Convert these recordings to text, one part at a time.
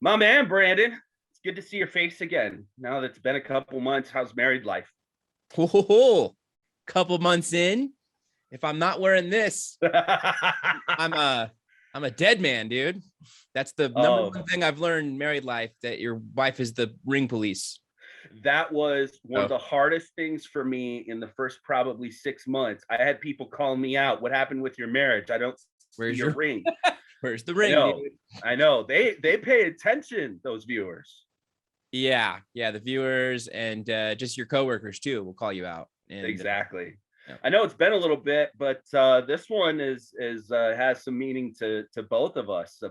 My man, Brandon, it's good to see your face again. Now that it's been a couple months, how's married life? Couple months in, if I'm not wearing this, I'm a dead man, dude. That's the number one thing I've learned in married life, that your wife is the ring police. That was one of the hardest things for me in the first probably 6 months. I had people calling me out. What happened with your marriage? I don't see your ring. Where's the ring? I know. They pay attention, those viewers. Yeah, the viewers and just your coworkers too will call you out. And, exactly. I know it's been a little bit, but this one is has some meaning to both of us.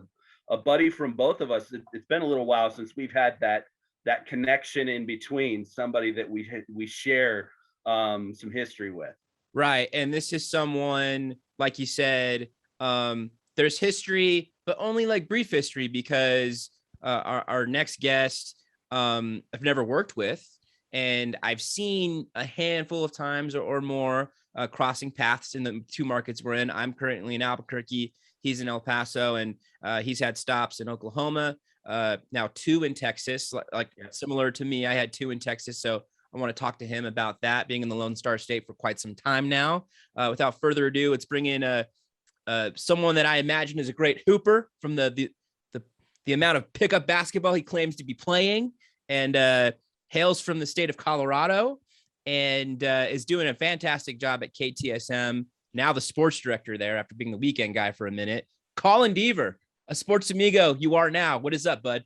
A buddy from both of us. It's been a little while since we've had that connection in between, somebody that we share some history with. Right, and this is someone, like you said, there's history, but only like brief history, because our next guest I've never worked with, and I've seen a handful of times or more crossing paths in the two markets we're in. I'm currently in Albuquerque. He's in El Paso, and he's had stops in Oklahoma, now 2 in Texas, similar to me. I had 2 in Texas. So I want to talk to him about that, being in the Lone Star State for quite some time now. Without further ado, let's bring in someone that I imagine is a great hooper, from the amount of pickup basketball he claims to be playing, and hails from the state of Colorado, and is doing a fantastic job at KTSM, now the sports director there after being the weekend guy for a minute. Colin Deaver, a sports amigo you are now. What is up, bud?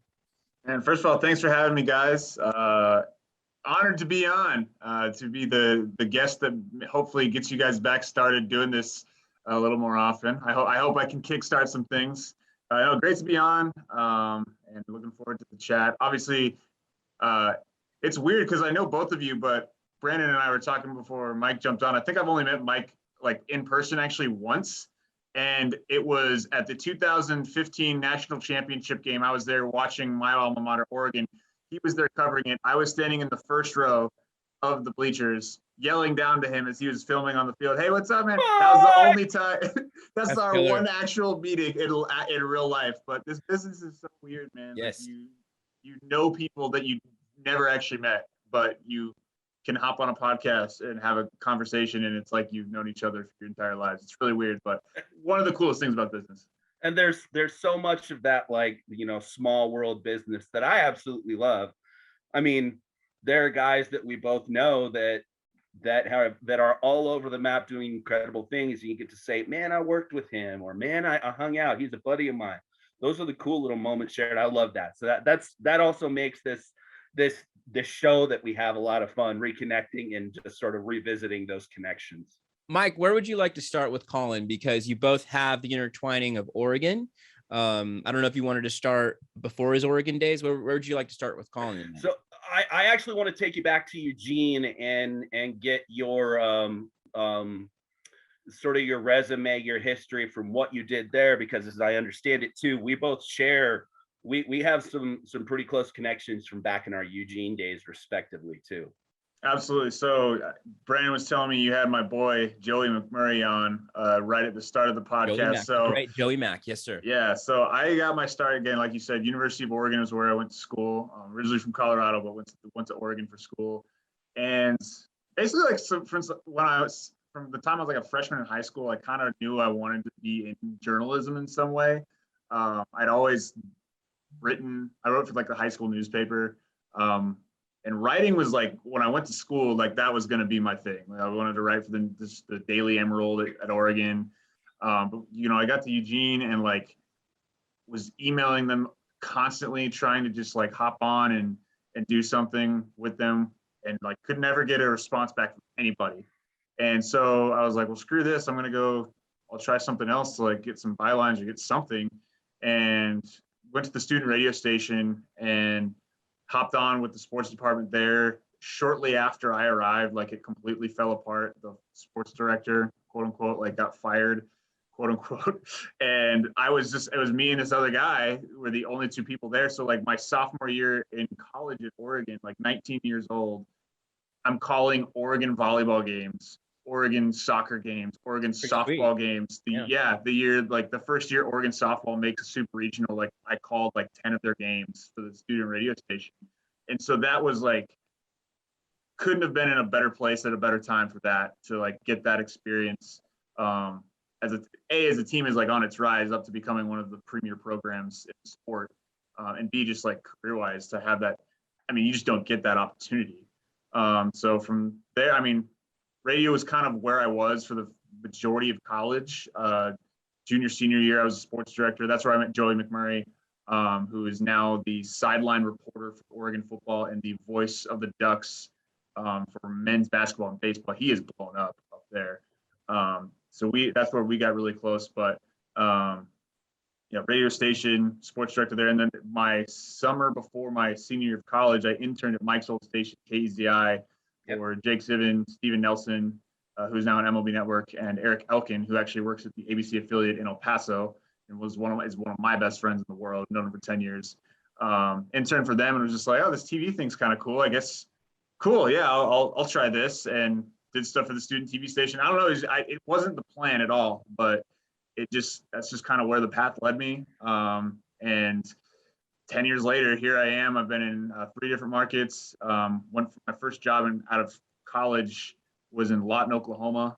And first of all, thanks for having me, guys. Honored to be on, to be the guest that hopefully gets you guys back started doing this a little more often. I hope I can kickstart some things. Great to be on, and looking forward to the chat. Obviously, it's weird because I know both of you, but Brandon and I were talking before Mike jumped on. I think I've only met Mike like in person actually once, and it was at the 2015 national championship game. I was there watching my alma mater, Oregon. He was there covering it. I was standing in the first row of the bleachers, yelling down to him as he was filming on the field. Hey, what's up, man? That was the only time. That's our killer. One actual meeting in real life. But this business is so weird, man. Yes. Like you know people that you never actually met, but you can hop on a podcast and have a conversation, and it's like you've known each other for your entire lives. It's really weird, but one of the coolest things about business. And there's so much of that, like, small world business that I absolutely love. I mean, there are guys that we both know that are all over the map doing incredible things. And you get to say, man, I worked with him, or man, I hung out. He's a buddy of mine. Those are the cool little moments shared. I love that. So that also makes this show that we have a lot of fun reconnecting and just sort of revisiting those connections. Mike, where would you like to start with Colin? Because you both have the intertwining of Oregon. I don't know if you wanted to start before his Oregon days. Where would you like to start with Colin? So I actually want to take you back to Eugene and get your sort of your resume, your history from what you did there, because as I understand it too, we both share. We have some pretty close connections from back in our Eugene days, respectively, too. Absolutely. So Brandon was telling me you had my boy Joey McMurray on right at the start of the podcast. Great, Joey Mac, yes, sir. Yeah. So I got my start again, like you said. University of Oregon is where I went to school. Originally from Colorado, but went to Oregon for school. And basically, like, so from the time I was like a freshman in high school, I kind of knew I wanted to be in journalism in some way. I'd always I wrote for like the high school newspaper. And writing was like, when I went to school, like that was going to be my thing. Like, I wanted to write for the Daily Emerald at Oregon. But I got to Eugene and like was emailing them constantly, trying to just like hop on and do something with them, and like could never get a response back from anybody. And so I was like, well, screw this. I'll try something else to like get some bylines or get something. And went to the student radio station and hopped on with the sports department there. Shortly after I arrived, like it completely fell apart. The sports director, quote unquote, like got fired, quote unquote. And it was me and this other guy were the only 2 people there. So like my sophomore year in college at Oregon, like 19 years old, I'm calling Oregon volleyball games, Oregon soccer games, Oregon Pretty softball sweet. games. Yeah. The year, like the first year Oregon softball makes a super regional, like I called like 10 of their games for the student radio station. And so that was like, couldn't have been in a better place at a better time for that, to like get that experience. As a team is like on its rise up to becoming one of the premier programs in sport, and B, just like career wise to have that. I mean, you just don't get that opportunity. So from there, I mean, radio was kind of where I was for the majority of college. Junior, senior year, I was a sports director. That's where I met Joey McMurray, who is now the sideline reporter for Oregon football and the voice of the Ducks for men's basketball and baseball. He is blown up there. So that's where we got really close. But radio station, sports director there. And then my summer before my senior year of college, I interned at Mike's old station, KEZI, for Jake Zivin, Steven Nelson, who's now on MLB Network, and Eric Elkin, who actually works at the ABC affiliate in El Paso and is one of my best friends in the world, known him for 10 years. Interned for them and was just like, oh, this TV thing's kind of cool. I guess, cool. Yeah, I'll try this, and did stuff for the student TV station. I don't know. It wasn't the plan at all, but that's just kind of where the path led me. And 10 years later, here I am. I've been in 3 different markets. My first job out of college was in Lawton, Oklahoma.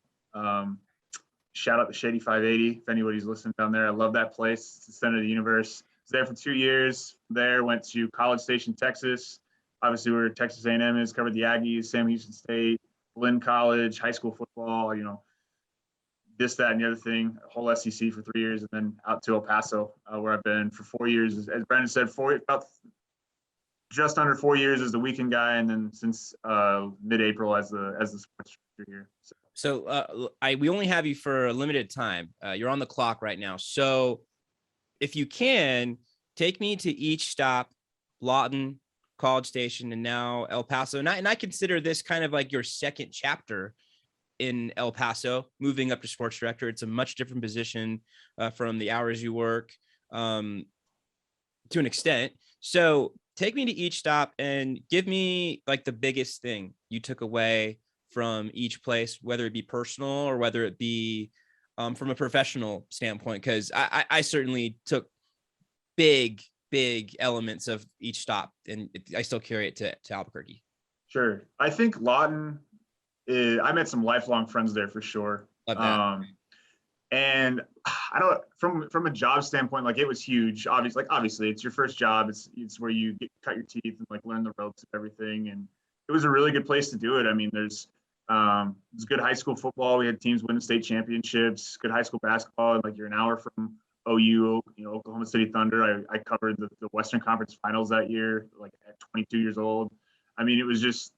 Shout out to Shady 580 if anybody's listening down there. I love that place. It's the center of the universe. Was there for 2 years. There went to College Station, Texas. Obviously, where Texas A&M is, covered the Aggies, Sam Houston State, Lynn College, high school football, this, that, and the other thing, whole SEC for 3 years, and then out to El Paso, where I've been for 4 years. As Brandon said, about just under 4 years as the weekend guy, and then since mid-April as the sports director here. So we only have you for a limited time. You're on the clock right now. So if you can, take me to each stop, Lawton, College Station, and now El Paso. And I consider this kind of like your second chapter in El Paso, moving up to sports director. It's a much different position from the hours you work to an extent. So take me to each stop and give me like the biggest thing you took away from each place, whether it be personal or whether it be from a professional standpoint, because I certainly took big elements of each stop, and I still carry it to Albuquerque. Sure. I think Lawton, I met some lifelong friends there for sure. Love that. And I don't, from a job standpoint, like it was huge. Obviously it's your first job. It's where you cut your teeth and like learn the ropes of everything. And it was a really good place to do it. I mean, there's good high school football. We had teams winning state championships, good high school basketball. Like you're an hour from OU, Oklahoma City Thunder. I covered the Western Conference Finals that year, like at 22 years old. I mean, it was just,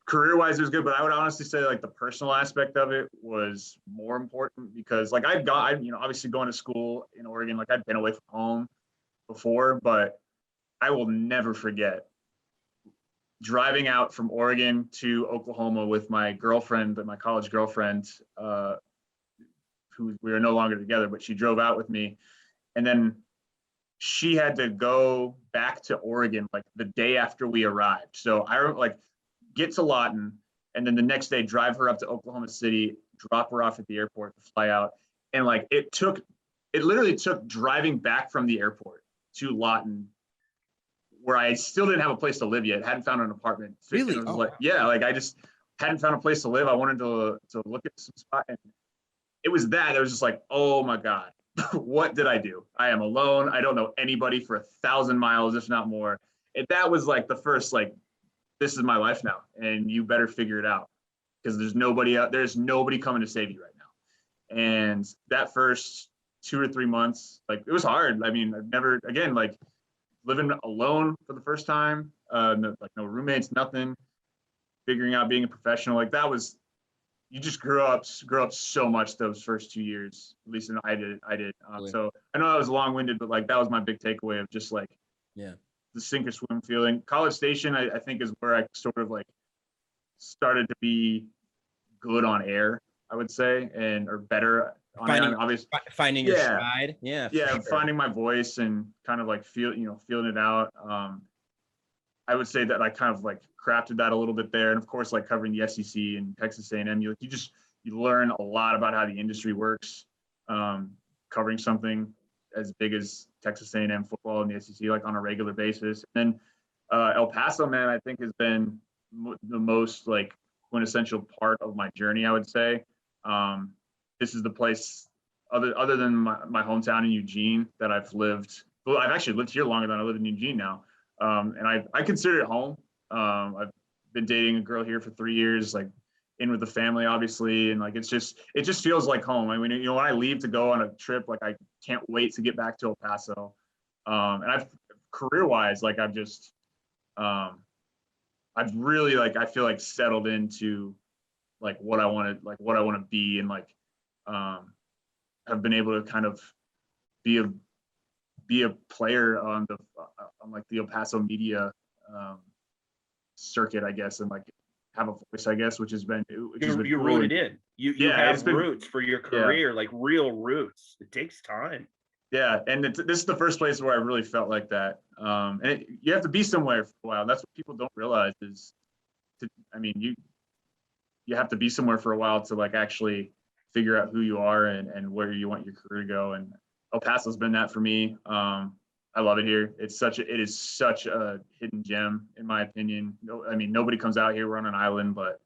career-wise, it was good, but I would honestly say like the personal aspect of it was more important because like obviously going to school in Oregon, like I'd been away from home before, but I will never forget driving out from Oregon to Oklahoma with my girlfriend, my college girlfriend, who we are no longer together, but she drove out with me. And then she had to go back to Oregon like the day after we arrived. So I like get to Lawton, and then the next day drive her up to Oklahoma City, drop her off at the airport to fly out. And like it literally took driving back from the airport to Lawton, where I still didn't have a place to live yet, hadn't found an apartment. Really? It was like I just hadn't found a place to live. I wanted to look at some spot, and it was just like, oh my God, what did I do? I am alone. I don't know anybody for 1,000 miles, if not more. And that was like the first, like, this is my life now, and you better figure it out because there's nobody coming to save you right now. And that first 2 or 3 months, like it was hard. I mean, I've never, again, like living alone for the first time, no roommates, nothing, figuring out being a professional. Like that was, you just grew up so much those first 2 years, at least I did. Really? So I know I was long-winded, but like that was my big takeaway of just like, the sink or swim feeling. College Station, I think, is where I sort of like started to be good on air, I would say, or better on air. Obviously, finding your stride. Yeah, sure. finding my voice and kind of like feeling it out. I would say that I kind of like crafted that a little bit there, and of course, like covering the SEC and Texas A&M, you you learn a lot about how the industry works, covering something as big as Texas A&M football and the SEC, like on a regular basis. And then El Paso, man, I think has been the most like quintessential part of my journey, I would say. This is the place, other than my hometown in Eugene, that I've lived. Well, I've actually lived here longer than I live in Eugene now. And I consider it home. I've been dating a girl here for 3 years, like in with the family, obviously. And like, it just feels like home. I mean, you know, when I leave to go on a trip, like I can't wait to get back to El Paso. And I've career-wise, like I've really like, I feel like settled into like what I want to be, and like, have been able to kind of be a player on like the El Paso media circuit, I guess, and like have a voice, I guess, which has been You're cool. rooted in. You have roots for your career, like real roots. It takes time. Yeah, and this is the first place where I really felt like that. And you have to be somewhere for a while. That's what people don't realize is, you have to be somewhere for a while to like actually figure out who you are and where you want your career to go. And El Paso's been that for me. I love it here. It is such a hidden gem, in my opinion. No, I mean, nobody comes out here. We're on an island, but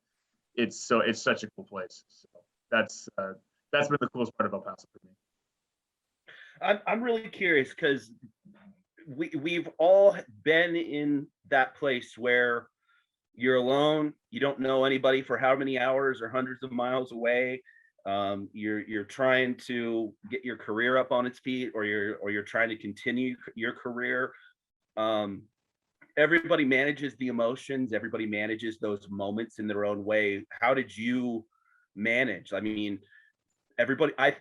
it's such a cool place. So that's been the coolest part of El Paso for me. I'm really curious because we've all been in that place where you're alone. You don't know anybody for how many hours or hundreds of miles away. You're trying to get your career up on its feet, or you're trying to continue your career. Everybody manages the emotions. Everybody manages those moments in their own way. How did you manage? I mean, everybody, I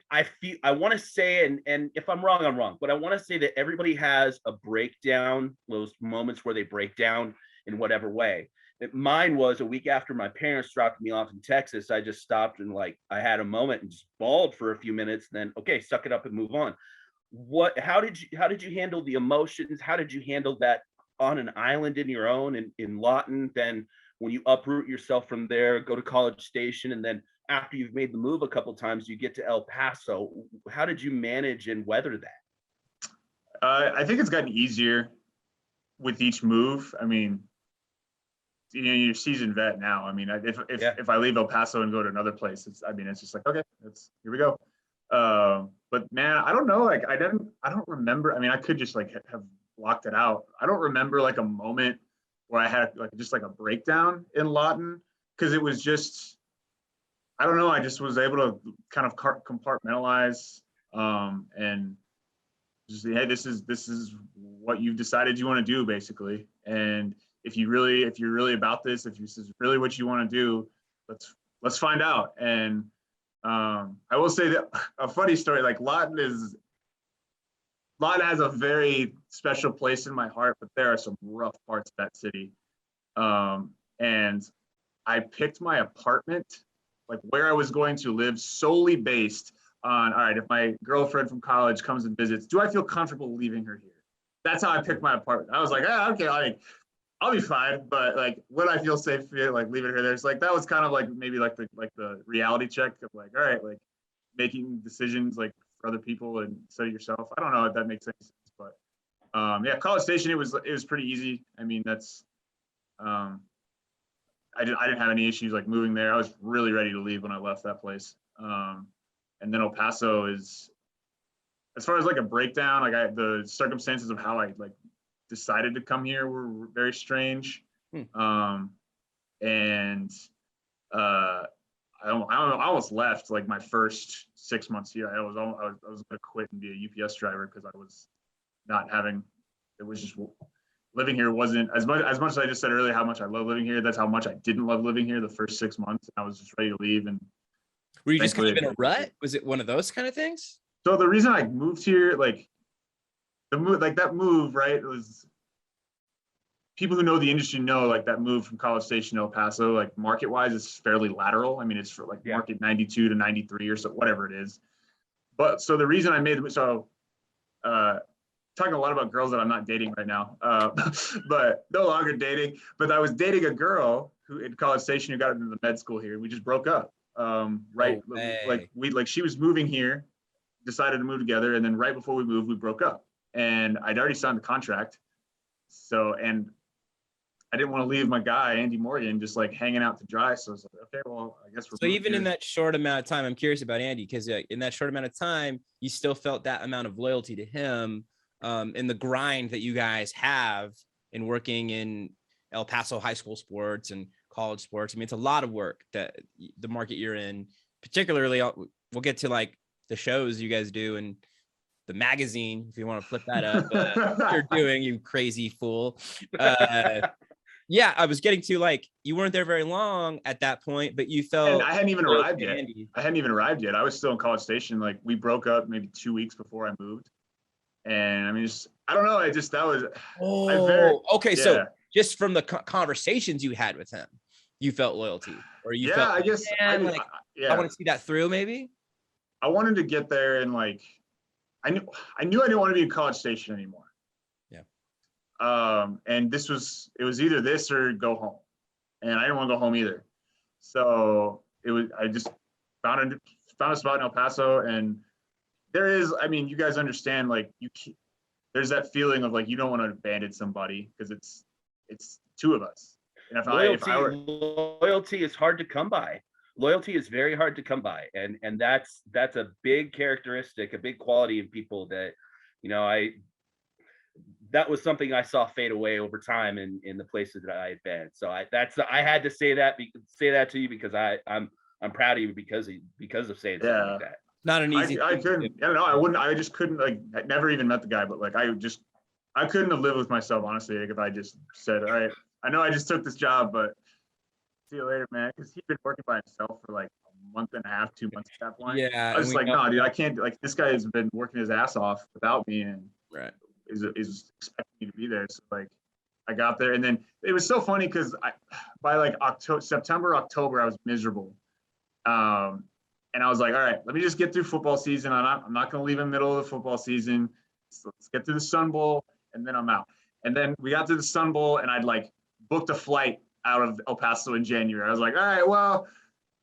want to say, and if I'm wrong, I'm wrong, but I want to say that everybody has a breakdown, those moments where they break down in whatever way. Mine was a week after my parents dropped me off in Texas. I just stopped and like I had a moment and just bawled for a few minutes. Then okay, suck it up and move on. How did you handle the emotions? How did you handle that on an island in your own in Lawton? Then when you uproot yourself from there, go to College Station, and then after you've made the move a couple times, you get to El Paso. How did you manage and weather that? I think it's gotten easier with each move. I mean, you know, you're a seasoned vet now. I mean, if I leave El Paso and go to another place, it's just like, okay, here we go. But man, I don't know. Like I don't remember. I mean, I could just like have blocked it out. I don't remember like a moment where I had like just like a breakdown in Lawton, because it was just, I don't know. I just was able to kind of compartmentalize and just say, hey, this is what you've decided you want to do, basically. And if you're really about this, if this is really what you want to do, let's find out. And I will say that a funny story, like Lawton has a very special place in my heart, but there are some rough parts of that city. And I picked my apartment, like where I was going to live, solely based on, all right, if my girlfriend from college comes and visits, do I feel comfortable leaving her here? That's how I picked my apartment. I was like, okay, I'll be fine, but like, would I feel safe like leaving her there? It's like, that was kind of like maybe like the reality check of like, all right, like making decisions like for other people and instead of yourself. I don't know if that makes any sense, but yeah, College Station, it was pretty easy. I mean, that's I didn't have any issues like moving there. I was really ready to leave when I left that place. And then El Paso is, as far as like a breakdown, like the circumstances of how I like decided to come here were very strange. And I almost left like my first 6 months here. I was going to quit and be a UPS driver because I was not having, it was just, living here wasn't as much as I just said earlier how much I love living here. That's how much I didn't love living here the first 6 months. I was just ready to leave. And were you just kind of in a rut? Was it one of those kind of things? So the reason I moved here, like the move, like that move, right? It was, people who know the industry know like that move from College Station to El Paso, like market wise, it's fairly lateral. I mean, it's for like market 92 to 93 or so, whatever it is. But so the reason I made talking a lot about girls that I'm not dating right now, but no longer dating. But I was dating a girl who in College Station who got into the med school here. We just broke up. Right, No way. like she was moving here, decided to move together, and then right before we moved, we broke up. And I'd already signed the contract, so and I didn't want to leave my guy Andy Morgan just like hanging out to dry. So I was like, okay, well, I guess we're. So even here. in that short amount of time, I'm curious about Andy, because in that short amount of time, you still felt that amount of loyalty to him, in the grind that you guys have in working in El Paso high school sports and college sports. I mean, it's a lot of work, that the market you're in, particularly. We'll get to like the shows you guys do and the magazine, if you want to flip that up. You're doing, you crazy fool. Yeah, I was getting to, like, you weren't there very long at that point, but you felt. And I hadn't even arrived yet. Andy. I hadn't even arrived yet. I was still in College Station. Like we broke up maybe 2 weeks before I moved. And I mean, I don't know. That was. Okay. Yeah. So just from the conversations you had with him, you felt loyalty, or you felt. I guess. I want to see that through. Maybe. I wanted to get there, and like, I knew I didn't want to be in College Station anymore. And it was either this or go home, and I didn't want to go home either. So I just found a spot in El Paso, and there is, I mean, you guys understand, like there's that feeling of like, you don't want to abandon somebody because it's two of us. And loyalty is hard to come by. Loyalty is very hard to come by. And that's a big characteristic, a big quality of people that, that was something I saw fade away over time in the places that I had been. So I had to say that to you, because I'm proud of you because of saying something like that. Not an easy. I couldn't. I don't know. I wouldn't. I just couldn't. Like, I never even met the guy, but like, I couldn't have lived with myself, honestly. Like, if I just said, all right, I know I just took this job, but see you later, man. Because he'd been working by himself for like a month and a half, 2 months at that point. Yeah. I was like, no, dude, I can't. Like, this guy has been working his ass off without me, and right. is expecting me to be there. So like, I got there, and then it was so funny because by like September, October, I was miserable. And I was like, all right, let me just get through football season. I'm not going to leave in the middle of the football season. So let's get through the Sun Bowl, and then I'm out. And then we got through the Sun Bowl, and I'd like booked a flight out of El Paso in January. I was like, all right, well,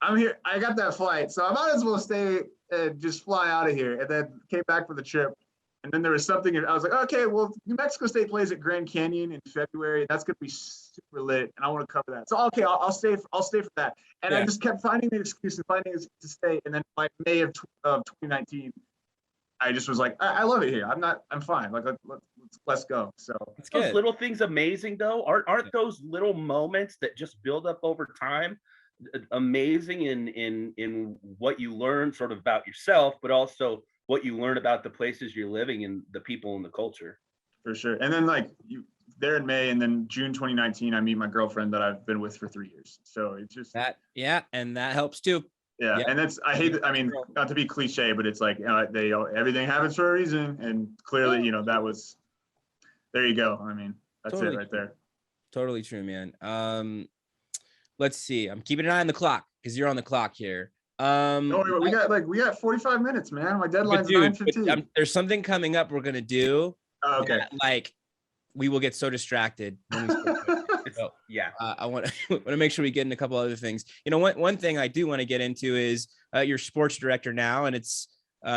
I'm here. I got that flight, so I might as well stay and just fly out of here. And then came back for the trip. And then there was something, and I was like, okay, well, New Mexico State plays at Grand Canyon in February. That's going to be super lit, and I want to cover that. So, okay, I'll stay for that. And I just kept finding an excuse to stay. And then by May of 2019, I just was like, I love it here. I'm fine. Like, let's go. So those little things amazing, though. Aren't those little moments that just build up over time amazing in what you learn sort of about yourself, but also what you learn about the places you're living and the people and the culture? For sure. And then like there in May, and then June 2019, I meet my girlfriend that I've been with for 3 years. So it's just that, and that helps too. Yeah. And I mean, not to be cliche, but it's like, everything happens for a reason. And clearly, there you go. I mean, that's totally it right there. Totally true, man. Let's see. I'm keeping an eye on the clock because you're on the clock here. We got 45 minutes, man. My deadline's 9:15. There's something coming up we're gonna do. Oh, okay. We will get so distracted when we so, yeah. I want to make sure we get in a couple other things. One thing I do want to get into is you're sports director now, and it's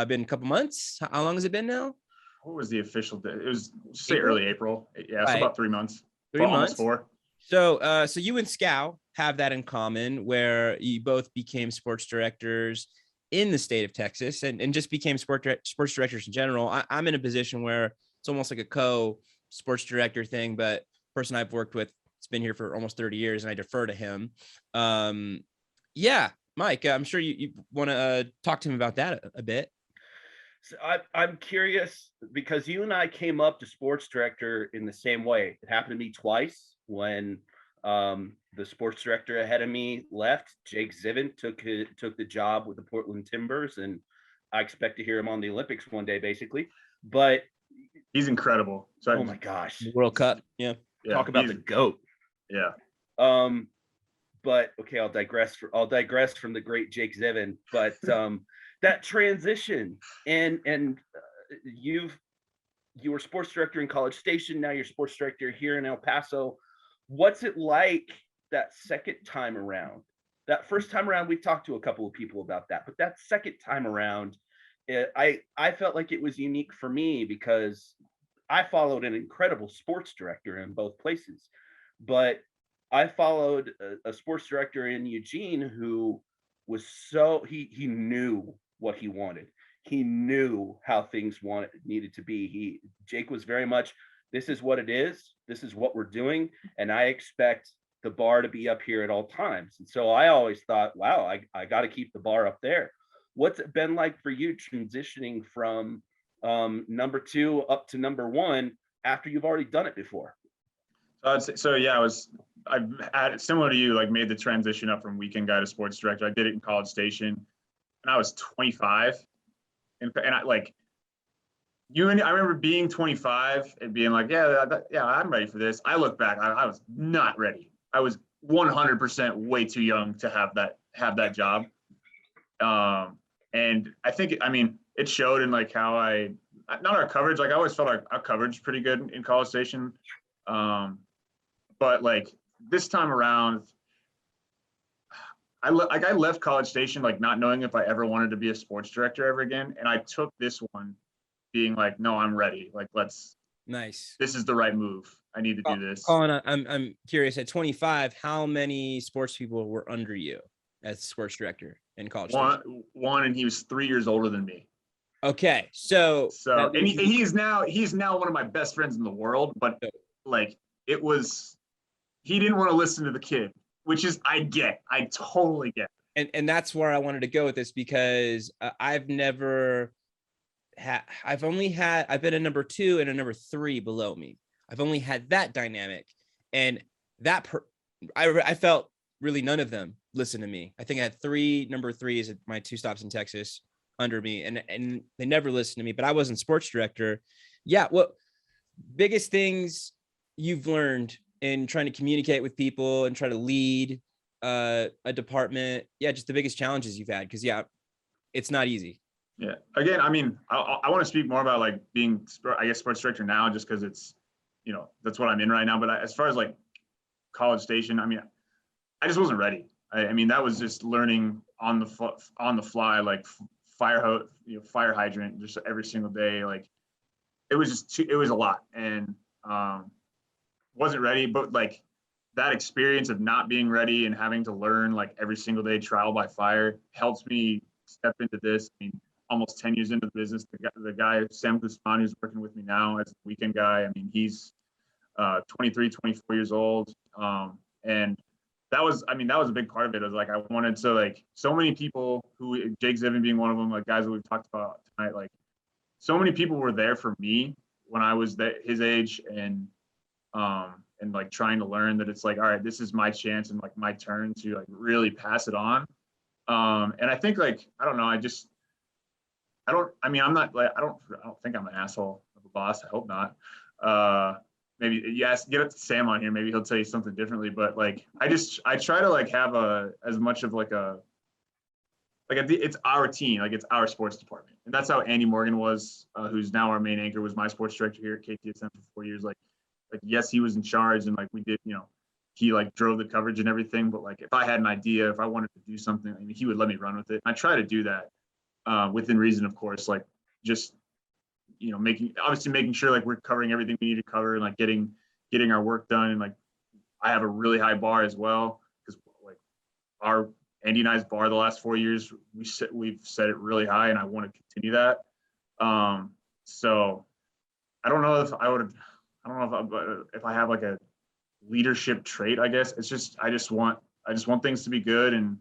been a couple months. How long has it been now? What was the official day? It was say early April. Yeah, it's about 3 months. 3 months. Almost 4. So you and Scow have that in common, where you both became sports directors in the state of Texas, and just became sports directors in general. I'm in a position where it's almost like a co-sports director thing, but person I've worked with, it's been here for almost 30 years, and I defer to him. Mike, I'm sure you want to talk to him about that a bit. So I'm curious, because you and I came up to sports director in the same way. It happened to me twice. When the sports director ahead of me left, Jake Zivin took the job with the Portland Timbers, and I expect to hear him on the Olympics one day, basically. But he's incredible. So oh my gosh, World Cup, yeah. Talk about the GOAT. Yeah. But okay, I'll digress from the great Jake Zivin. But that transition, and you were sports director in College Station. Now you're sports director here in El Paso. What's it like that second time around? that first time around, we talked to a couple of people about that, but that second time around, I felt like it was unique for me because I followed an incredible sports director in both places, but I followed a sports director in Eugene who was he knew what he wanted. He knew how things needed to be. Jake was very much, this is what it is. This is what we're doing, and I expect the bar to be up here at all times. And so I always thought, wow, I got to keep the bar up there. What's it been like for you transitioning from number 2 up to number 1 after you've already done it before? So yeah, I've had, similar to you, like made the transition up from weekend guy to sports director. I did it in College Station, and I was 25, and I like I remember being 25 and being like, yeah, I'm ready for this. I look back, I was not ready. I was 100% way too young to have that job. And I think, I mean, it showed in like how not our coverage, like I always felt our coverage pretty good in College Station. But like this time around, I left College Station like not knowing if I ever wanted to be a sports director ever again. And I took this one being like, no, I'm ready. Like, Nice. This is the right move. I need to do this. Colin, I'm curious, at 25, how many sports people were under you as sports director in College Station? One, and he was 3 years older than me. Okay, so and he's now one of my best friends in the world, but like he didn't want to listen to the kid, which is I totally get. And that's where I wanted to go with this, because I've never I've been a number 2 and a number 3 below me. I've only had that dynamic, and I felt really none of them listened to me. I think I had 3 number 3s at my 2 stops in Texas under me, and they never listened to me, but I wasn't sports director. Yeah. What biggest things you've learned in trying to communicate with people and try to lead a department? Yeah. Just the biggest challenges you've had. Cause yeah, it's not easy. Yeah. Again, I mean, I want to speak more about like being, I guess, sports director now, just cause it's, that's what I'm in right now. But as far as like College Station, I mean, I just wasn't ready. I mean, that was just learning on the fly, like fire hydrant just every single day. Like it was it was a lot, and wasn't ready. But like that experience of not being ready and having to learn like every single day, trial by fire, helps me step into this. I mean, almost 10 years into the business, the guy Sam Guzman, who's working with me now as a weekend guy, I mean, he's 23, 24 years old, and that was a big part of it. It was like, I wanted to, like, so many people who, Jake Zivin being one of them, like guys that we've talked about tonight, like so many people were there for me when I was his age, and like trying to learn that it's like, all right, this is my chance and like my turn to like really pass it on. And I think like, I don't know, I'm not like, I don't think I'm an asshole of a boss. I hope not. Maybe get up to Sam on here. Maybe he'll tell you something differently. But like, I try to like have as much of like it's our team, like it's our sports department, and that's how Andy Morgan was, who's now our main anchor, was my sports director here at KTSM for 4 years. Like yes, he was in charge, and like we did, he like drove the coverage and everything. But like if I had an idea, if I wanted to do something, I mean, he would let me run with it. I try to do that within reason, of course. Like just making sure like we're covering everything we need to cover, and like getting our work done. And like I have a really high bar as well, because like our Andy and I's bar the last 4 years, we've set it really high, and I want to continue that. So I don't know if I have like a leadership trait. I guess it's just I just want things to be good, and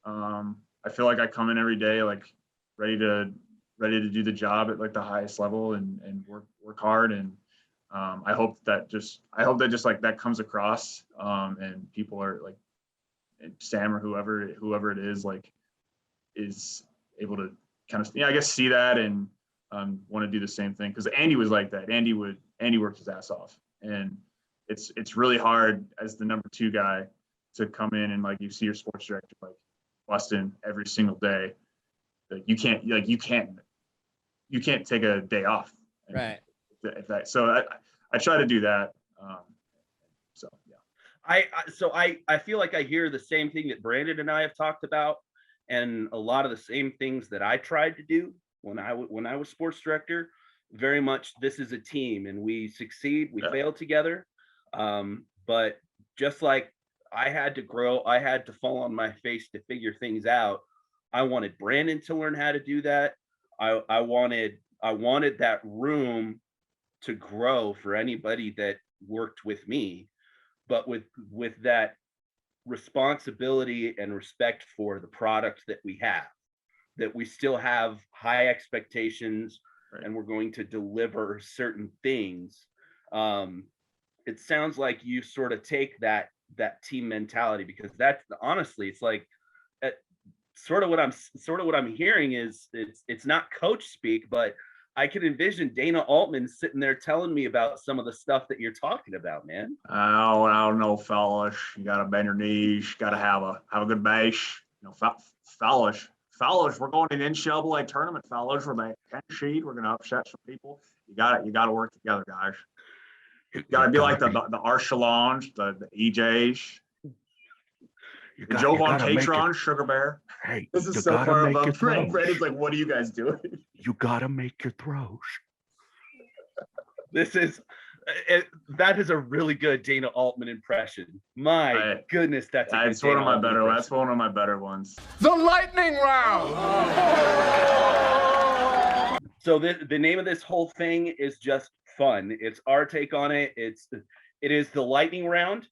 I feel like I come in every day like ready to do the job at like the highest level, and work hard. And I hope that just like that comes across, and people are like, Sam or whoever it is, like is able to kind of, I guess, see that and want to do the same thing. Because Andy was like that. Andy worked his ass off, and it's really hard as the number 2 guy to come in and like you see your sports director like busting every single day. Like you can't take a day off. Right. So I try to do that. So yeah. I feel like I hear the same thing that Brandon and I have talked about, and a lot of the same things that I tried to do when I was sports director. Very much, this is a team, and we succeed, we Yeah. fail together. But just like I had to grow, I had to fall on my face to figure things out. I wanted Brandon to learn how to do that. I wanted that room to grow for anybody that worked with me, but with that responsibility and respect for the product that we have, that we still have high expectations, Right. and we're going to deliver certain things. It sounds like you sort of take that team mentality, because that's honestly, it's like, uh, sort of what I'm hearing is, it's not coach speak, but I can envision Dana Altman sitting there telling me about some of the stuff that you're talking about, man. Oh, I don't know, fellas. You gotta bend your knees. You gotta have a good base. You know, fellas. We're going to an NCAA tournament, fellas. We're the 10 seed. We're gonna upset some people. You gotta work together, guys. You gotta be like the Archelons, the EJs, the Joe Von Tatron, Sugar Bear. Hey, This is you so gotta far make your above. throws. Brandon's like, what are you guys doing? You gotta make your throws. This is that is a really good Dana Altman impression. My Right. goodness, that's a good It's one of Dana my Altman better. That's impression. one of my better ones. The lightning round. So the name of this whole thing is just fun. It's our take on it. It is the lightning round,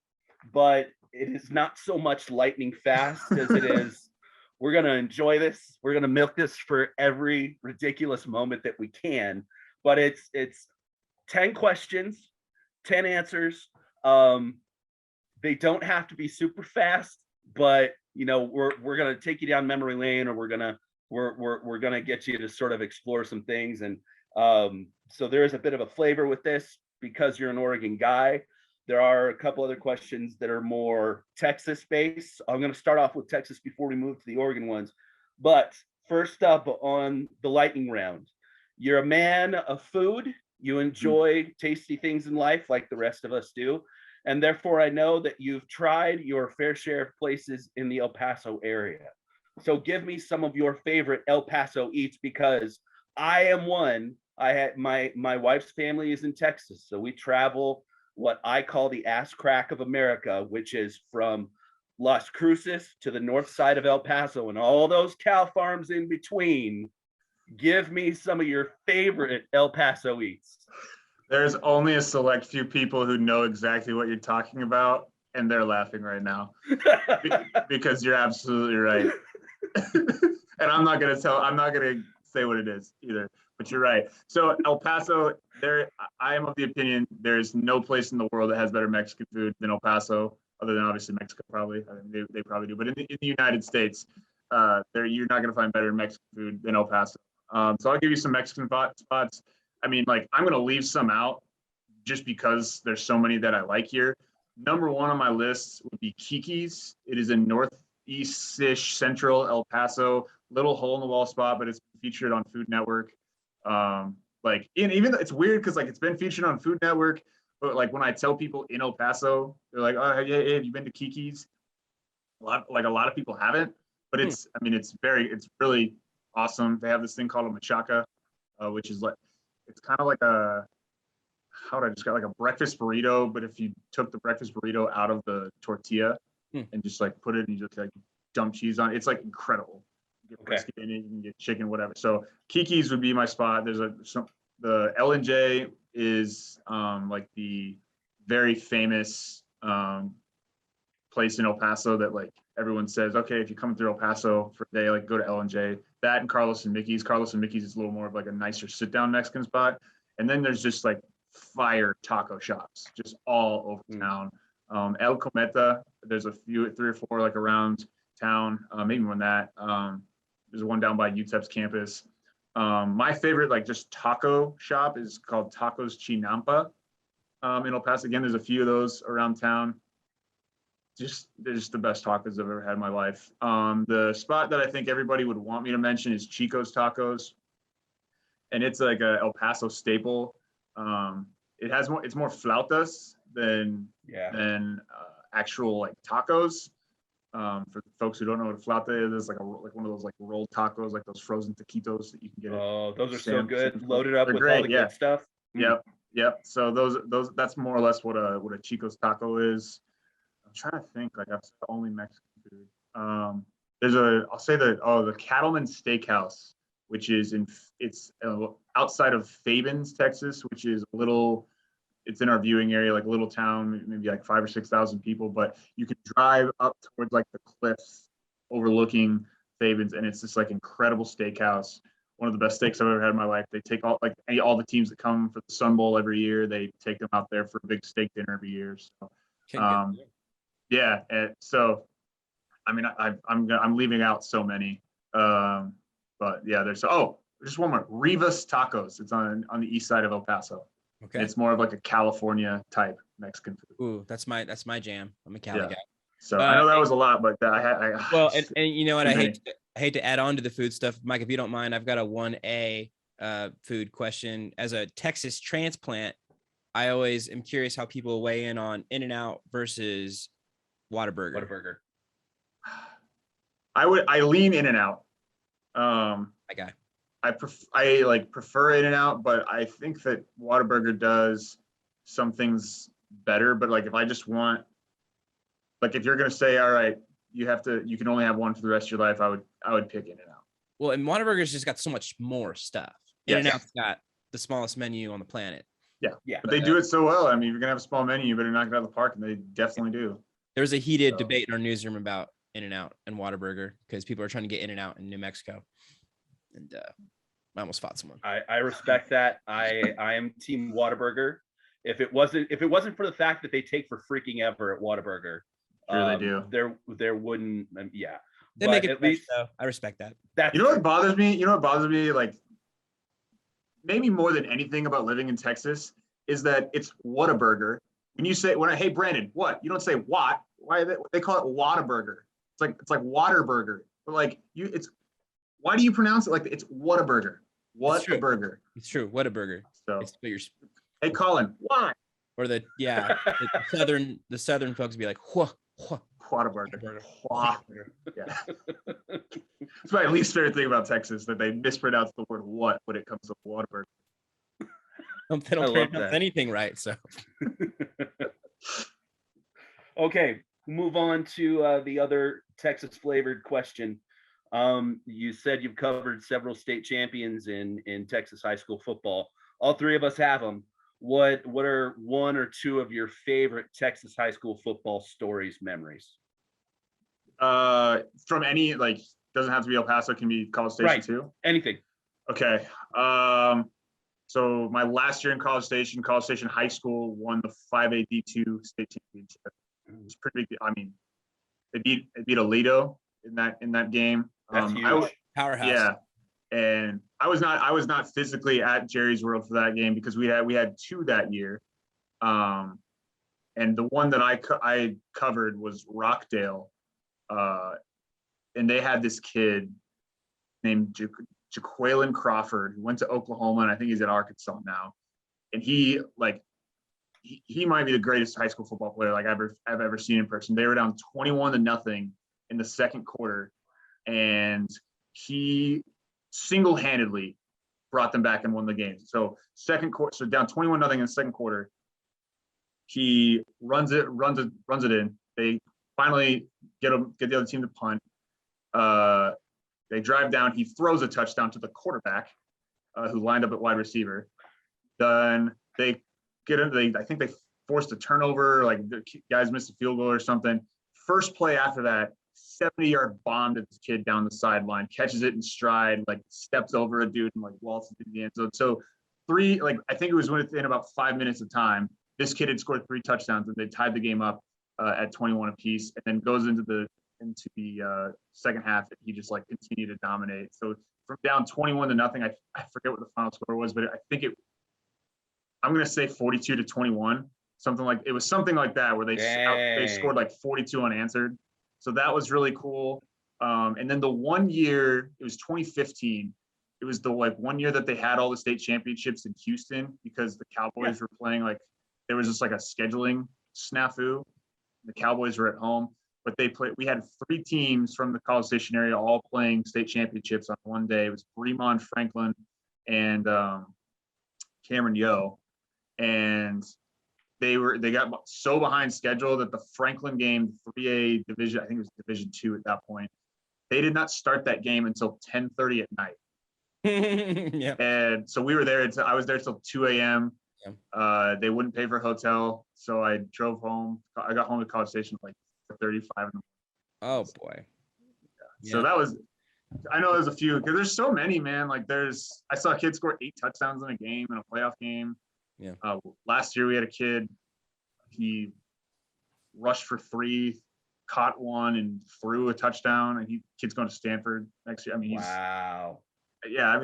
but it is not so much lightning fast as it is. We're gonna enjoy this. We're gonna milk this for every ridiculous moment that we can. But it's 10 questions, 10 answers. They don't have to be super fast, but we're gonna take you down memory lane, or we're gonna get you to sort of explore some things. And so there is a bit of a flavor with this, because you're an Oregon guy. There are a couple other questions that are more Texas based. I'm going to start off with Texas before we move to the Oregon ones. But first up on the lightning round, you're a man of food. You enjoy tasty things in life like the rest of us do. And therefore, I know that you've tried your fair share of places in the El Paso area. So give me some of your favorite El Paso eats, because I am one. I had my wife's family is in Texas, so we travel what I call the ass crack of America, which is from Las Cruces to the north side of El Paso and all those cow farms in between. Give me some of your favorite El Paso eats. There's only a select few people who know exactly what you're talking about, and they're laughing right now because you're absolutely right. And I'm not gonna say what it is either, but you're right. So El Paso, I am of the opinion there's no place in the world that has better Mexican food than El Paso, other than obviously Mexico probably. I mean, they probably do, but in the United States, you're not gonna find better Mexican food than El Paso. So I'll give you some Mexican spots. I mean, like, I'm gonna leave some out just because there's so many that I like here. Number one on my list would be Kiki's. It is in northeast-ish central El Paso, little hole in the wall spot, but it's featured on Food Network. Even though it's weird because like it's been featured on Food Network, but like when I tell people in El Paso, they're like, "Oh, hey, have you been to Kiki's?" A lot of people haven't, but it's really awesome. They have this thing called a machaca, which is like, it's kind of like a, how would I describe, like a breakfast burrito, but if you took the breakfast burrito out of the tortilla and just like put it and you just like dump cheese on it, it's like incredible. You get brisket in it, you can get chicken, whatever. So Kiki's would be my spot. There's the L&J is like the very famous place in El Paso that like everyone says, okay, if you come through El Paso for a day, like go to L&J. That and Carlos and Mickey's. Carlos and Mickey's is a little more of like a nicer sit down Mexican spot. And then there's just like fire taco shops just all over town. El Cometa, there's a few, 3 or 4 like around town, maybe more than that. There's one down by UTEP's campus. My favorite like just taco shop is called Tacos Chinampa in El Paso. Again, there's a few of those around town. They're just the best tacos I've ever had in my life. The spot that I think everybody would want me to mention is Chico's Tacos, and it's like a El Paso staple. It's more flautas than actual like tacos. For folks who don't know what a flauta is, like one of those like rolled tacos, like those frozen taquitos that you can get. Oh, those are so Sam- good. Sam- Loaded up they're with all great, the yeah. good stuff. Yep. So those that's more or less what a Chico's taco is. I'm trying to think, like I've said only Mexican food. I'll say the Cattleman Steakhouse, which is it's outside of Fabens, Texas, which is it's in our viewing area, like a little town, maybe like 5,000 or 6,000 people, but you can drive up towards like the cliffs overlooking Fabens, and it's this like incredible steakhouse. One of the best steaks I've ever had in my life. They take all the teams that come for the Sun Bowl every year. They take them out there for a big steak dinner every year. So, yeah. And so, I mean, I'm leaving out so many, but yeah, there's just one more. Rivas Tacos. It's on the east side of El Paso. Okay. And it's more of like a California type Mexican food. Ooh, that's my jam. I'm a Cali guy. So I know that was a lot, but And you know what? I many. hate to add on to the food stuff, Mike. If you don't mind, I've got a 1A food question. As a Texas transplant, I always am curious how people weigh in on In-N-Out versus Whataburger. Whataburger. I lean In-N-Out. My guy. I prefer In-N-Out, but I think that Whataburger does some things better. But like if I just want, like if you're gonna say, all right, you can only have one for the rest of your life, I would pick In-N-Out. Well, and Whataburger's just got so much more stuff. Yes. In-N-Out's got the smallest menu on the planet. Yeah. But they do it so well. I mean, if you're gonna have a small menu, you better knock it out of the park, and they definitely do. There was a heated debate in our newsroom about In-N-Out and Whataburger because people are trying to get In-N-Out in New Mexico, and I almost fought someone. I respect that. I am team Whataburger. If it wasn't for the fact that they take for freaking ever at Whataburger, Sure they do. There wouldn't, yeah. They But make it at fresh, least though. I respect that. that's You know what bothers me? Like maybe more than anything about living in Texas is that it's Whataburger. When you say hey Brandon, what? You don't say what? Why they call it Whataburger? It's like Waterburger. But like why do you pronounce it like it's Whataburger? Whataburger. It's true. Whataburger. So It's what you're, hey Colin, why? or the southern folks be like, wha. Whataburger. Yeah. It's my least favorite thing about Texas, that they mispronounce the word what when it comes to Whataburger. They don't pronounce anything right. So okay. Move on to the other Texas flavored question. You said you've covered several state champions in Texas high school football. All three of us have them. What are one or two of your favorite Texas high school football stories, memories? From any, like, doesn't have to be El Paso, can be College Station Right. too. Anything. Okay. So my last year in College Station High School won the 5A D2 state championship. It was pretty big. I mean, they beat Aledo in that game. That's huge. powerhouse. Yeah. And I was not physically at Jerry's World for that game because we had two that year. And the one that I covered was Rockdale. And they had this kid named Jaquaylin Crawford, who went to Oklahoma, and I think he's at Arkansas now. And he might be the greatest high school football player like I've ever seen in person. They were down 21-0 in the second quarter, and he single-handedly brought them back and won the game. So second quarter, so down 21-0 in the second quarter, he runs it in. They finally get the other team to punt. They drive down. He throws a touchdown to the quarterback, who lined up at wide receiver. Then they I think they forced a turnover, like the guys missed a field goal or something. First play after that, 70-yard bomb to this kid down the sideline, catches it in stride, like steps over a dude and like waltzes into the end zone. So I think it was within about 5 minutes of time, this kid had scored 3 touchdowns and they tied the game up at 21 apiece, and then goes into the second half, and he just like continued to dominate. So from down 21-0, I forget what the final score was, but I think I'm going to say 42-21, something like that, where they scored like 42 unanswered. So that was really cool. And then the one year, it was 2015. It was the like 1 year that they had all the state championships in Houston because the Cowboys were playing, like there was just like a scheduling snafu. The Cowboys were at home, but we had 3 teams from the College Station area all playing state championships on one day. It was Fremont, Franklin, and Cameron Yo. And they got so behind schedule that the Franklin game, 3A division, I think it was Division 2 at that point, they did not start that game until 10:30 at night. Yeah. And so we were there I was there till 2 a.m. Yeah. They wouldn't pay for a hotel, so I drove home. I got home to College Station at like 4:35 in the Oh boy. Yeah. So that was, I know there's a few, because there's so many, man. Like I saw a kid score 8 touchdowns in a game, in a playoff game. Yeah. Last year we had a kid, he rushed for 3, caught one, and threw a touchdown. And kid's going to Stanford next year. I mean, Wow. Yeah, I've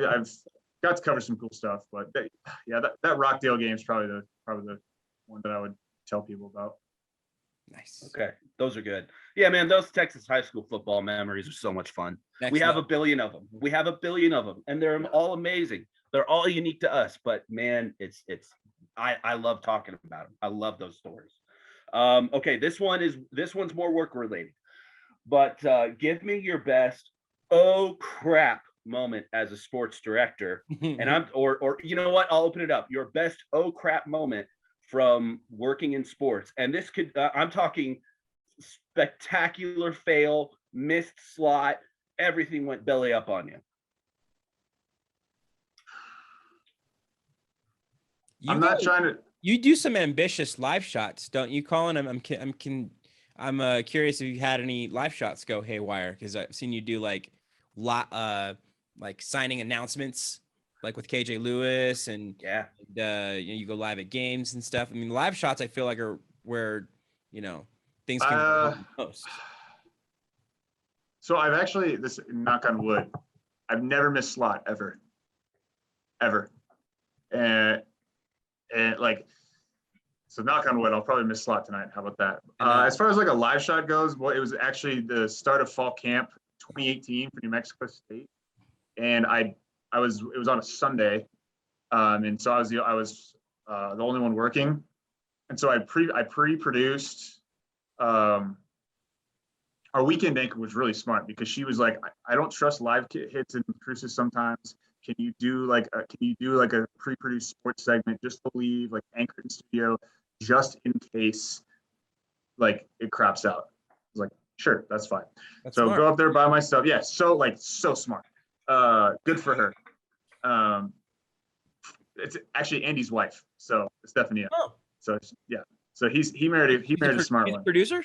got to cover some cool stuff, but that Rockdale game is probably the one that I would tell people about. Nice. Okay, those are good. Yeah, man, those Texas high school football memories are so much fun. We have a billion of them. And they're all amazing. They're all unique to us, but man, I love talking about them. I love those stories. Okay, this one's more work related, but give me your best oh crap moment as a sports director. And or you know what, I'll open it up. Your best oh crap moment from working in sports. And this could I'm talking spectacular fail, missed slot, everything went belly up on you. I'm not trying to. You do some ambitious live shots, don't you, Colin? I'm curious if you had any live shots go haywire, because I've seen you do like signing announcements, like with KJ Lewis, and you go live at games and stuff. I mean, live shots I feel like are where things can go wrong most. So I've actually, this knock on wood, I've never missed slot ever. And like, so knock on wood, I'll probably miss slot tonight. How about that? As far as like a live shot goes, well, it was actually the start of fall camp 2018 for New Mexico State. And it was on a Sunday. And so I was the only one working. And so I pre-produced, our weekend anchor was really smart, because she was like, I don't trust live hits and cruises sometimes. Can you do like a pre-produced sports segment just to leave like anchor in studio just in case like it craps out? I was like, sure, that's fine. That's so smart. Go up there by myself. Yeah, so smart. Good for her. It's actually Andy's wife, so Stephanie. Oh. So yeah. So he married a smart one. Producer?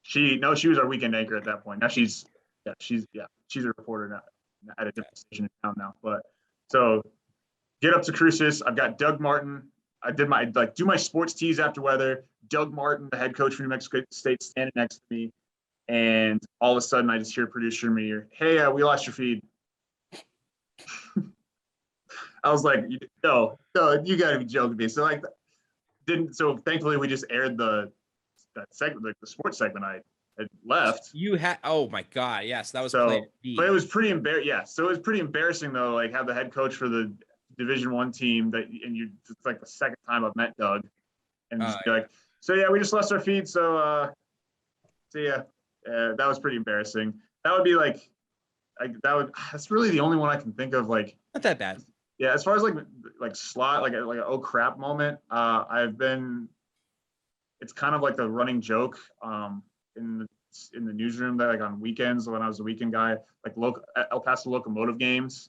She was our weekend anchor at that point. Now she's a reporter now at a different station in town now. But so get up to Cruces. I've got Doug Martin. I did do my sports teas after weather. Doug Martin, the head coach for New Mexico State, standing next to me, and all of a sudden I just hear a producer in my ear, "Hey, we lost your feed." I was like, no, you gotta be joking me. So thankfully we just aired that segment, like the sports segment I had left. You had, oh my God, yes, that was but it was pretty embarrassing. Yeah, so it was pretty embarrassing though, like have the head coach for the Division I team it's like the second time I've met Doug, and just be like, so yeah, we just lost our feed, so yeah, that was pretty embarrassing. That would be like that's really the only one I can think of, like not that bad. Yeah, as far as like slot, like an oh crap moment, it's kind of like the running joke in the newsroom that like on weekends when I was a weekend guy, like El Paso Locomotive games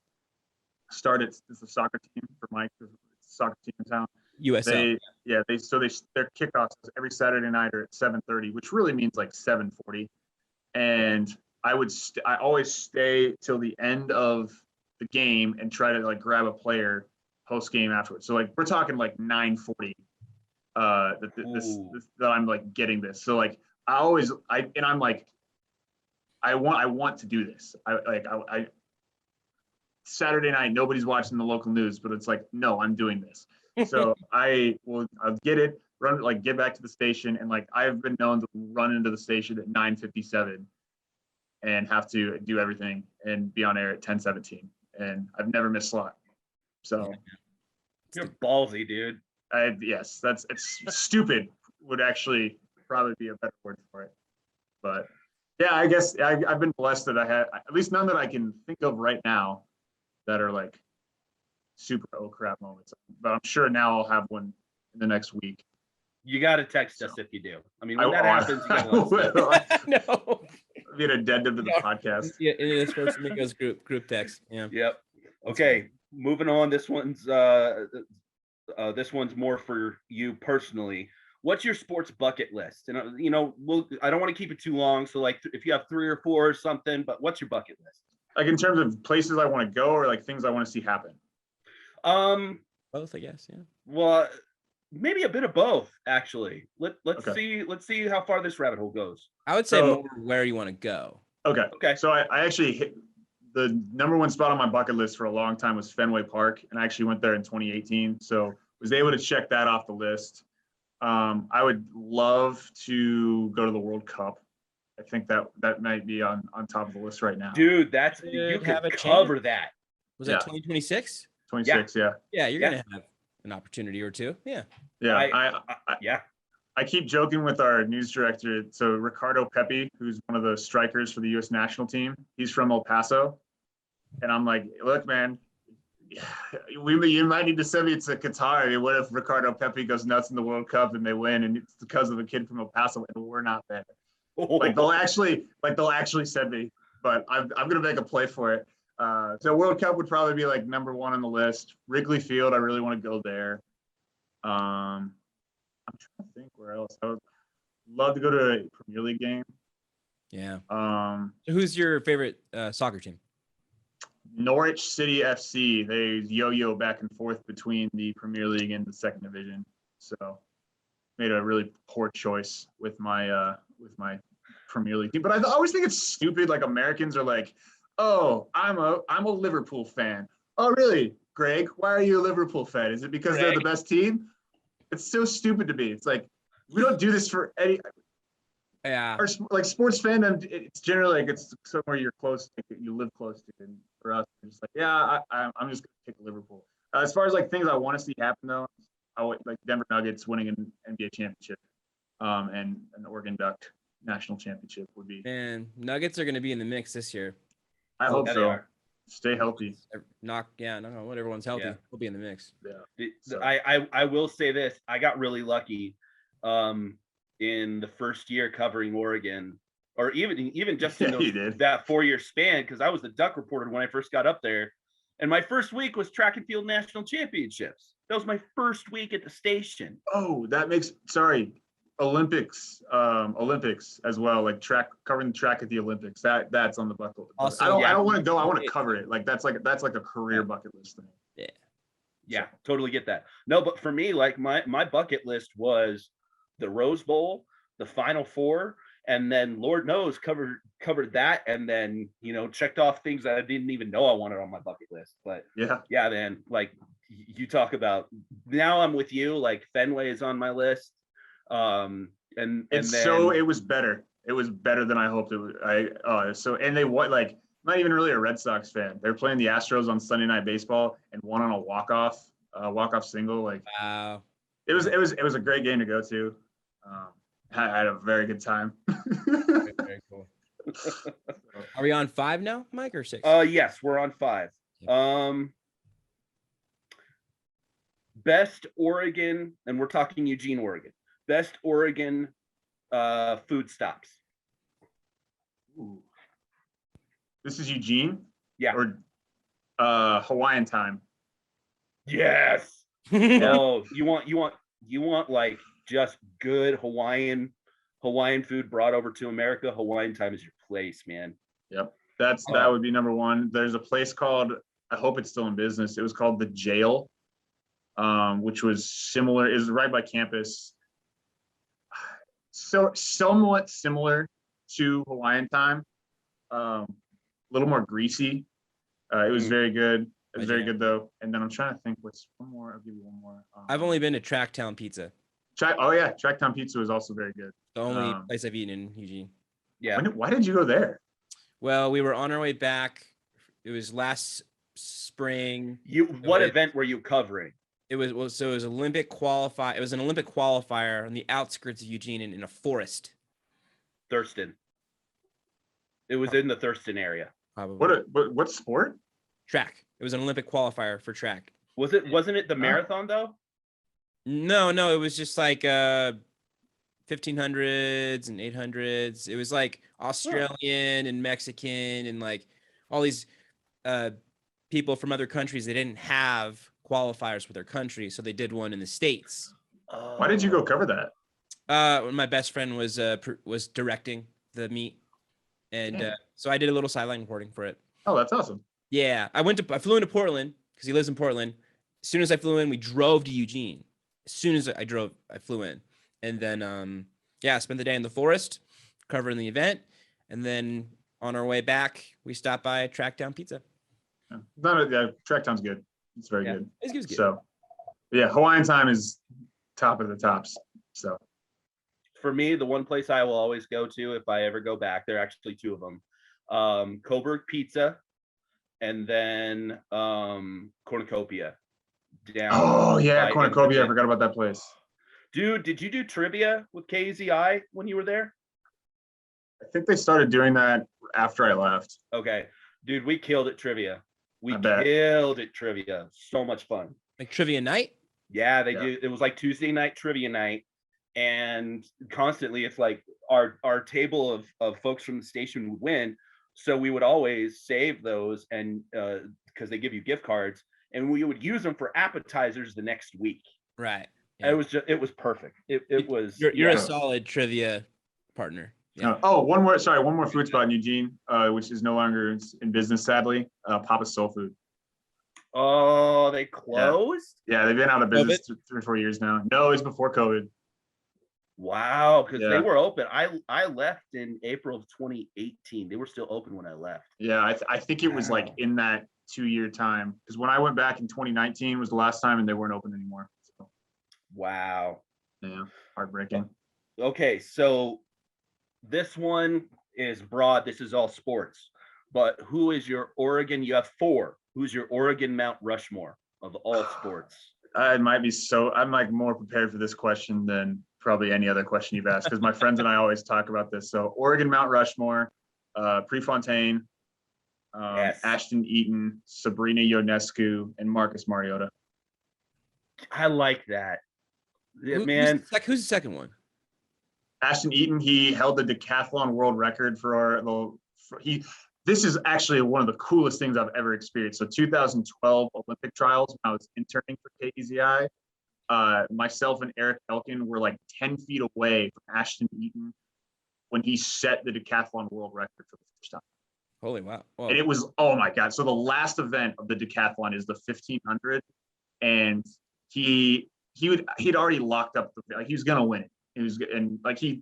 started. It's a soccer team for Mike, the soccer team in town. USL. Their kickoffs every Saturday night are at 7:30, which really means like 7:40. And I always stay till the end of the game and try to like grab a player post game afterwards. So like we're talking like 9:40 that I'm like getting this. So like I'm like I want to do this. I Saturday night, nobody's watching the local news, but it's like, no, I'm doing this. So I'll get it, get back to the station, and like I've been known to run into the station at 9:57 and have to do everything and be on air at 10:17. And I've never missed slot. So you're ballsy, dude. Yes, it's stupid. Would actually probably be a better word for it. But yeah, I guess I've been blessed that I had at least none that I can think of right now that are like super oh crap moments. But I'm sure now I'll have one in the next week. You got to text us if you do. I mean, when that happens, you got to let us know. No. Be an addendum to the Yeah. podcast. Yeah, in the Sports Amigos group text. Yeah. Yep. That's Okay, moving on. This one's more for you personally. What's your sports bucket list? And I don't want to keep it too long. So like, if you have 3 or 4 or something, but what's your bucket list? Like in terms of places I want to go or like things I want to see happen. Both, I guess. Yeah. Well, maybe a bit of both, actually. Let's Okay. see how far this rabbit hole goes. I would say So- more where you want to go. Okay. So I actually hit the number one spot on my bucket list for a long time was Fenway Park, and I actually went there in 2018. So was able to check that off the list. I would love to go to the World Cup. I think that might be on top of the list right now. Dude, you Could have can a cover chance. that. Was Yeah. that 2026? 26, yeah. Yeah, you're Yeah. gonna have an opportunity or two. Yeah. Yeah. Yeah. I keep joking with our news director. So Ricardo Pepi, who's one of the strikers for the U.S. national team, he's from El Paso. And I'm like, look, man, you might need to send me to Qatar. I mean, what if Ricardo Pepi goes nuts in the World Cup and they win, and it's because of a kid from El Paso, and we're not there. Like they'll actually send me, but I'm gonna make a play for it. So World Cup would probably be like number 1 on the list. Wrigley Field, I really want to go there. I'm trying to think where else. I would love to go to a Premier League game. Yeah. Um, So who's your favorite soccer team? Norwich City FC. They yo-yo back and forth between the Premier League and the second division. So made a really poor choice with my Premier League team. But I always think it's stupid. Like Americans are like, oh, I'm a Liverpool fan. Oh, really, Greg? Why are you a Liverpool fan? Is it because they're the best team? It's so stupid to me. It's like we don't do this for any. Yeah. Or like sports fandom, it's generally like it's somewhere you're close to, you live close to. And for us, it's just like, yeah, I'm just gonna pick Liverpool. As far as like things I want to see happen though, I would like Denver Nuggets winning an NBA championship, and an Oregon Duck national championship would be. And Nuggets are gonna be in the mix this year. I hope yeah, they so. are. Stay healthy. No, when everyone's healthy, Yeah. we'll be in the mix. Yeah. So- I will say this. I got really lucky in the first year covering Oregon, or even just in you did. that 4-year span, because I was the Duck reporter when I first got up there. And my first week was track and field national championships. That was my first week at the station. Oh, that makes Olympics as well. Like covering the track at the Olympics. That's on the bucket list. Also, I don't want to go. I want to cover it. Like that's like a career bucket list thing. Yeah, totally get that. No, but for me, like my bucket list was the Rose Bowl, the Final Four, and then Lord knows covered that, and then checked off things that I didn't even know I wanted on my bucket list. But yeah, man, like you talk about, now I'm with you. Like Fenway is on my list, and it was better. It was better than I hoped it would. And they what like. I'm not even really a Red Sox fan. They're playing the Astros on Sunday Night Baseball and won on a walk-off single. Like Wow. it was a great game to go to. I had a very good time. Very cool. Are we on 5 now, Mike, or 6? Yes, we're on 5. Best Oregon, and we're talking Eugene, Oregon. Best Oregon food stops. Ooh. This is Eugene? Yeah. Or Hawaiian time. Yes. Oh, you want like just good Hawaiian food brought over to America? Hawaiian time is your place, man. Yep. That would be number 1. There's a place called, I hope it's still in business. It was called The Jail, which was similar. It was right by campus. So somewhat similar to Hawaiian time. A little more greasy. It was very good. It was very good though. And then I'm trying to think what's one more. I'll give you one more. I've only been to Tracktown Pizza. Tracktown Pizza was also very good. The only place I've eaten in Eugene. Yeah. Why did you go there? Well, we were on our way back. It was last spring. What event were you covering? It was Olympic qualify. It was an Olympic qualifier on the outskirts of Eugene in a forest. Thurston. It was in the Thurston area. Probably. What sport? Track. It was an Olympic qualifier for track. Wasn't it the marathon though? No, it was just like 1500s and 800s. It was like Australian and Mexican and like all these people from other countries. They didn't have qualifiers for their country, so they did one in the States. Why did you go cover that? My best friend was directing the meet, and so I did a little sideline reporting for it. Oh, that's awesome. Yeah, I flew into Portland because he lives in Portland. As soon as I flew in, we drove to Eugene. As soon as I flew in, and then I spent the day in the forest covering the event, and then on our way back, we stopped by Tracktown Pizza. Tracktown's good. It's very good. It was good. So, yeah, Hawaiian time is top of the tops. So, for me, the one place I will always go to if I ever go back, there are actually two of them. Coburg Pizza and then Cornucopia. Oh yeah, Cornucopia. I forgot about that place. Dude, did you do trivia with KZI when you were there? I think they started doing that after I left. Okay. Dude, we killed it trivia. We I bet. killed it trivia. So much fun. Like trivia night? Yeah, they do. It was like Tuesday night trivia night. And constantly it's like our table of folks from the station would win. So we would always save those and because they give you gift cards and we would use them for appetizers the next week. Right. Yeah. It was perfect. It was you're a solid trivia partner. Yeah. One more food spot in Eugene, which is no longer in business, sadly. Papa's Soul Food. Oh, they closed? Yeah, they've been out of business 3 or 4 years now. No, it's before COVID. Wow, because they were open. I left in April of 2018. They were still open when I left. Yeah, I think it was like in that 2-year time. Because when I went back in 2019 was the last time, and they weren't open anymore. So, wow. Yeah, heartbreaking. Okay, so this one is broad. This is all sports. But who is your Oregon? You have 4. Who's your Oregon Mount Rushmore of all sports? I'm like more prepared for this question than probably any other question you've asked because my friends and I always talk about this. So Oregon Mount Rushmore, Prefontaine, Yes. Ashton Eaton, Sabrina Ionescu, and Marcus Mariota. I like that. Man, Who's the second one? Ashton Eaton, he held the decathlon world record this is actually one of the coolest things I've ever experienced. So 2012 Olympic trials, when I was interning for KTSM, myself and Eric Elkin were like 10 feet away from Ashton Eaton when he set the decathlon world record for the first time. Holy wow. Whoa. And it was, oh my God. So the last event of the decathlon is the 1500. And he'd already locked up he was going to win it. He was, and like he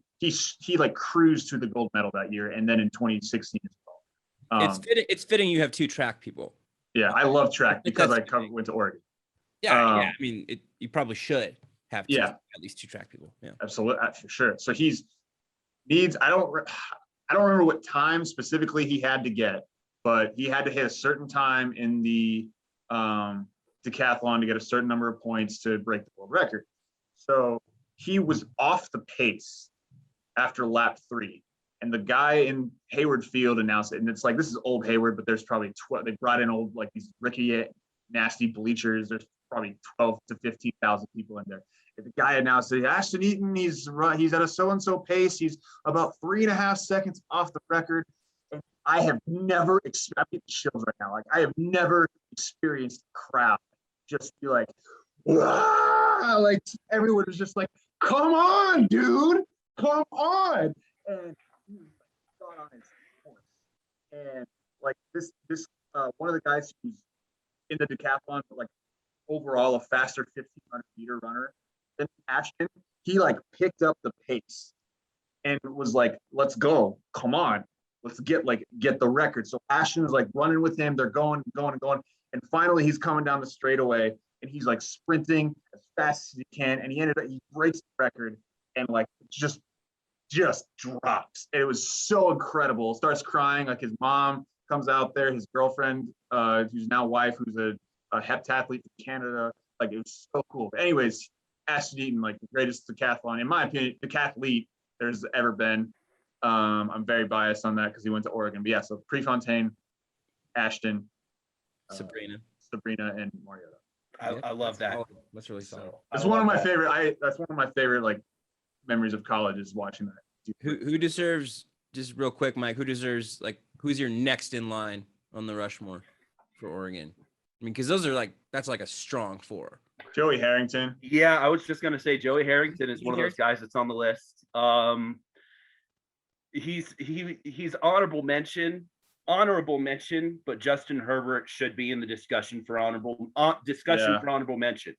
like cruised to the gold medal that year. And then in 2016 as well. It's fitting you have 2 track people. Yeah, I love track because I went to Oregon. Yeah, I mean, you probably should have at least 2 track people. Yeah, absolutely, for sure. So I don't remember what time specifically he had to get, but he had to hit a certain time in the decathlon to get a certain number of points to break the world record. So he was off the pace after lap 3. And the guy in Hayward Field announced it. And it's like, this is old Hayward, but there's probably they brought in old, like these rickety, nasty bleachers. There's probably 12 to 15,000 people in there. And the guy announced it. Ashton Eaton, he's at a so-and-so pace. He's about 3.5 seconds off the record. And I have never, I'm getting chills right now. Like I have never experienced a crowd just be like, wow! Like everyone was just like, come on, dude, come on. And he was like, on his horse. And like this one of the guys who's in the decathlon, but like overall a faster 1500 meter runner than Ashton, he like picked up the pace and was like, let's go, come on, let's get the record. So Ashton is like running with him, they're going, and finally he's coming down the straightaway and he's like sprinting as fast as he can, and he breaks the record and like just drops. It was so incredible. Starts crying. Like his mom comes out there, his girlfriend, who's now wife, who's a heptathlete from Canada, Like it was so cool. But anyways, Ashton Eaton, like the greatest decathlon, in my opinion, decathlete there's ever been. I'm very biased on that because he went to Oregon. But yeah, so Prefontaine, Ashton, Sabrina, and Mariota. I love that. Solid. That's really solid. So, That's I one of love my that. favorite. That's one of my favorite like memories of college is watching that. Who deserves, just real quick, Mike, who deserves, like, who's your next in line on the Rushmore for Oregon? I mean, because that's like a strong four. Joey Harrington. Yeah, I was just gonna say Joey Harrington is one of those guys that's on the list. He's honorable mention, but Justin Herbert should be in the discussion for honorable mention.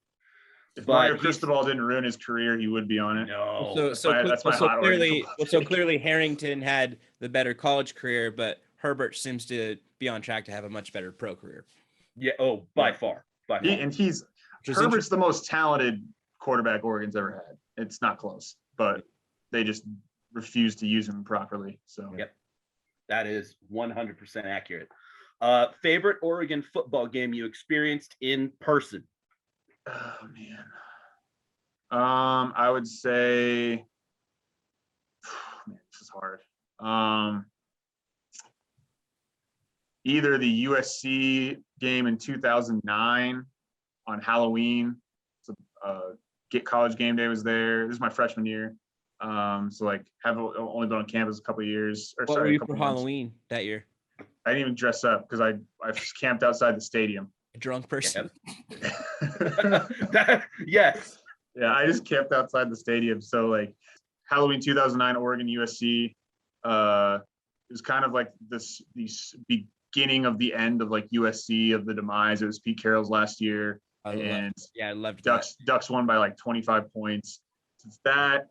If But Mario Cristobal didn't ruin his career, he would be on it. No, That's my hot Oregon football so take. clearly Harrington had the better college career, but Herbert seems to be on track to have a much better pro career. yeah. Oh, by far. Herbert's the most talented quarterback Oregon's ever had. It's not close, but they just refuse to use him properly. So Yep. That is 100% accurate. Favorite Oregon football game you experienced in person? Oh man. I would say, man, this is hard. Either the USC game in 2009 on Halloween. So, Get College Game Day was there. This is my freshman year. So like have only been on campus a couple of years. What were you for Halloween that year? I didn't even dress up because I just camped outside the stadium. A drunk person. Yes. Yeah, I just camped outside the stadium. So like Halloween 2009, Oregon USC. It was kind of like the beginning of the end of like USC, of the demise. It was Pete Carroll's last year, I loved Ducks won by like 25 points. Since that,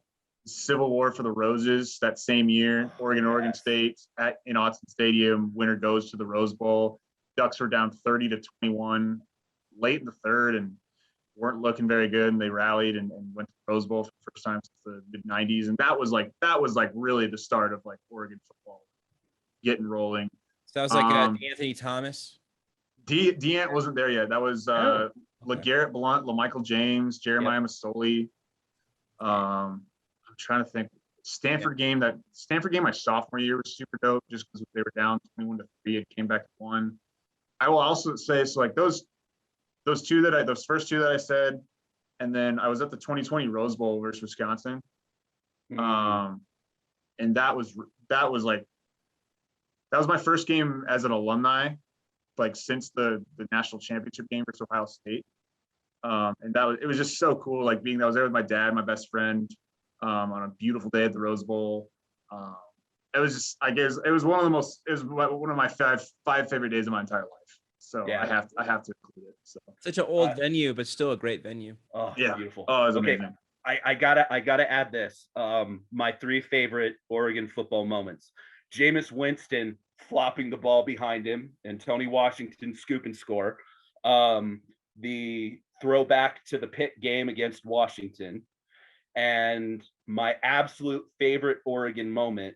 Civil War for the Roses that same year, Oregon State in Autzen Stadium, winner goes to the Rose Bowl. Ducks were down 30-21 late in the third and weren't looking very good, and they rallied and went to the Rose Bowl for the first time since the mid 90s. And that was like really the start of like Oregon football getting rolling. So that was like Anthony Thomas. Deant wasn't there yet. That was LeGarrette Blount, LaMichael James, Jeremiah Masoli. I'm trying to think. Stanford game my sophomore year was super dope just because they were down 21-3 and came back to 1. I will also say, so like those first two that I said, and then I was at the 2020 Rose Bowl versus Wisconsin. And that was my first game as an alumni, like since the national championship game versus Ohio State. And it was just so cool, like I was there with my dad, my best friend, on a beautiful day at the Rose Bowl. It was just, I guess it was one of my five favorite days of my entire life. So yeah. I have to include it. So such an old venue, but still a great venue. Oh, yeah, beautiful. Oh, it was amazing. I gotta add this. My 3 favorite Oregon football moments: Jameis Winston flopping the ball behind him and Tony Washington scoop and score. The throwback to the Pitt game against Washington. And my absolute favorite Oregon moment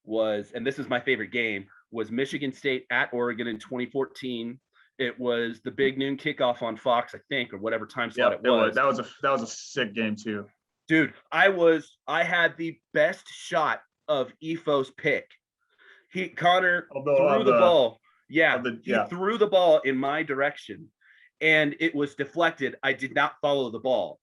was, and this is my favorite game, was Michigan State at Oregon in 2014. It was the big noon kickoff on Fox, I think, or whatever time slot it was. That was a sick game too. Dude, I had the best shot of Efo's pick. Connor threw the ball. Yeah, he threw the ball in my direction and it was deflected. I did not follow the ball.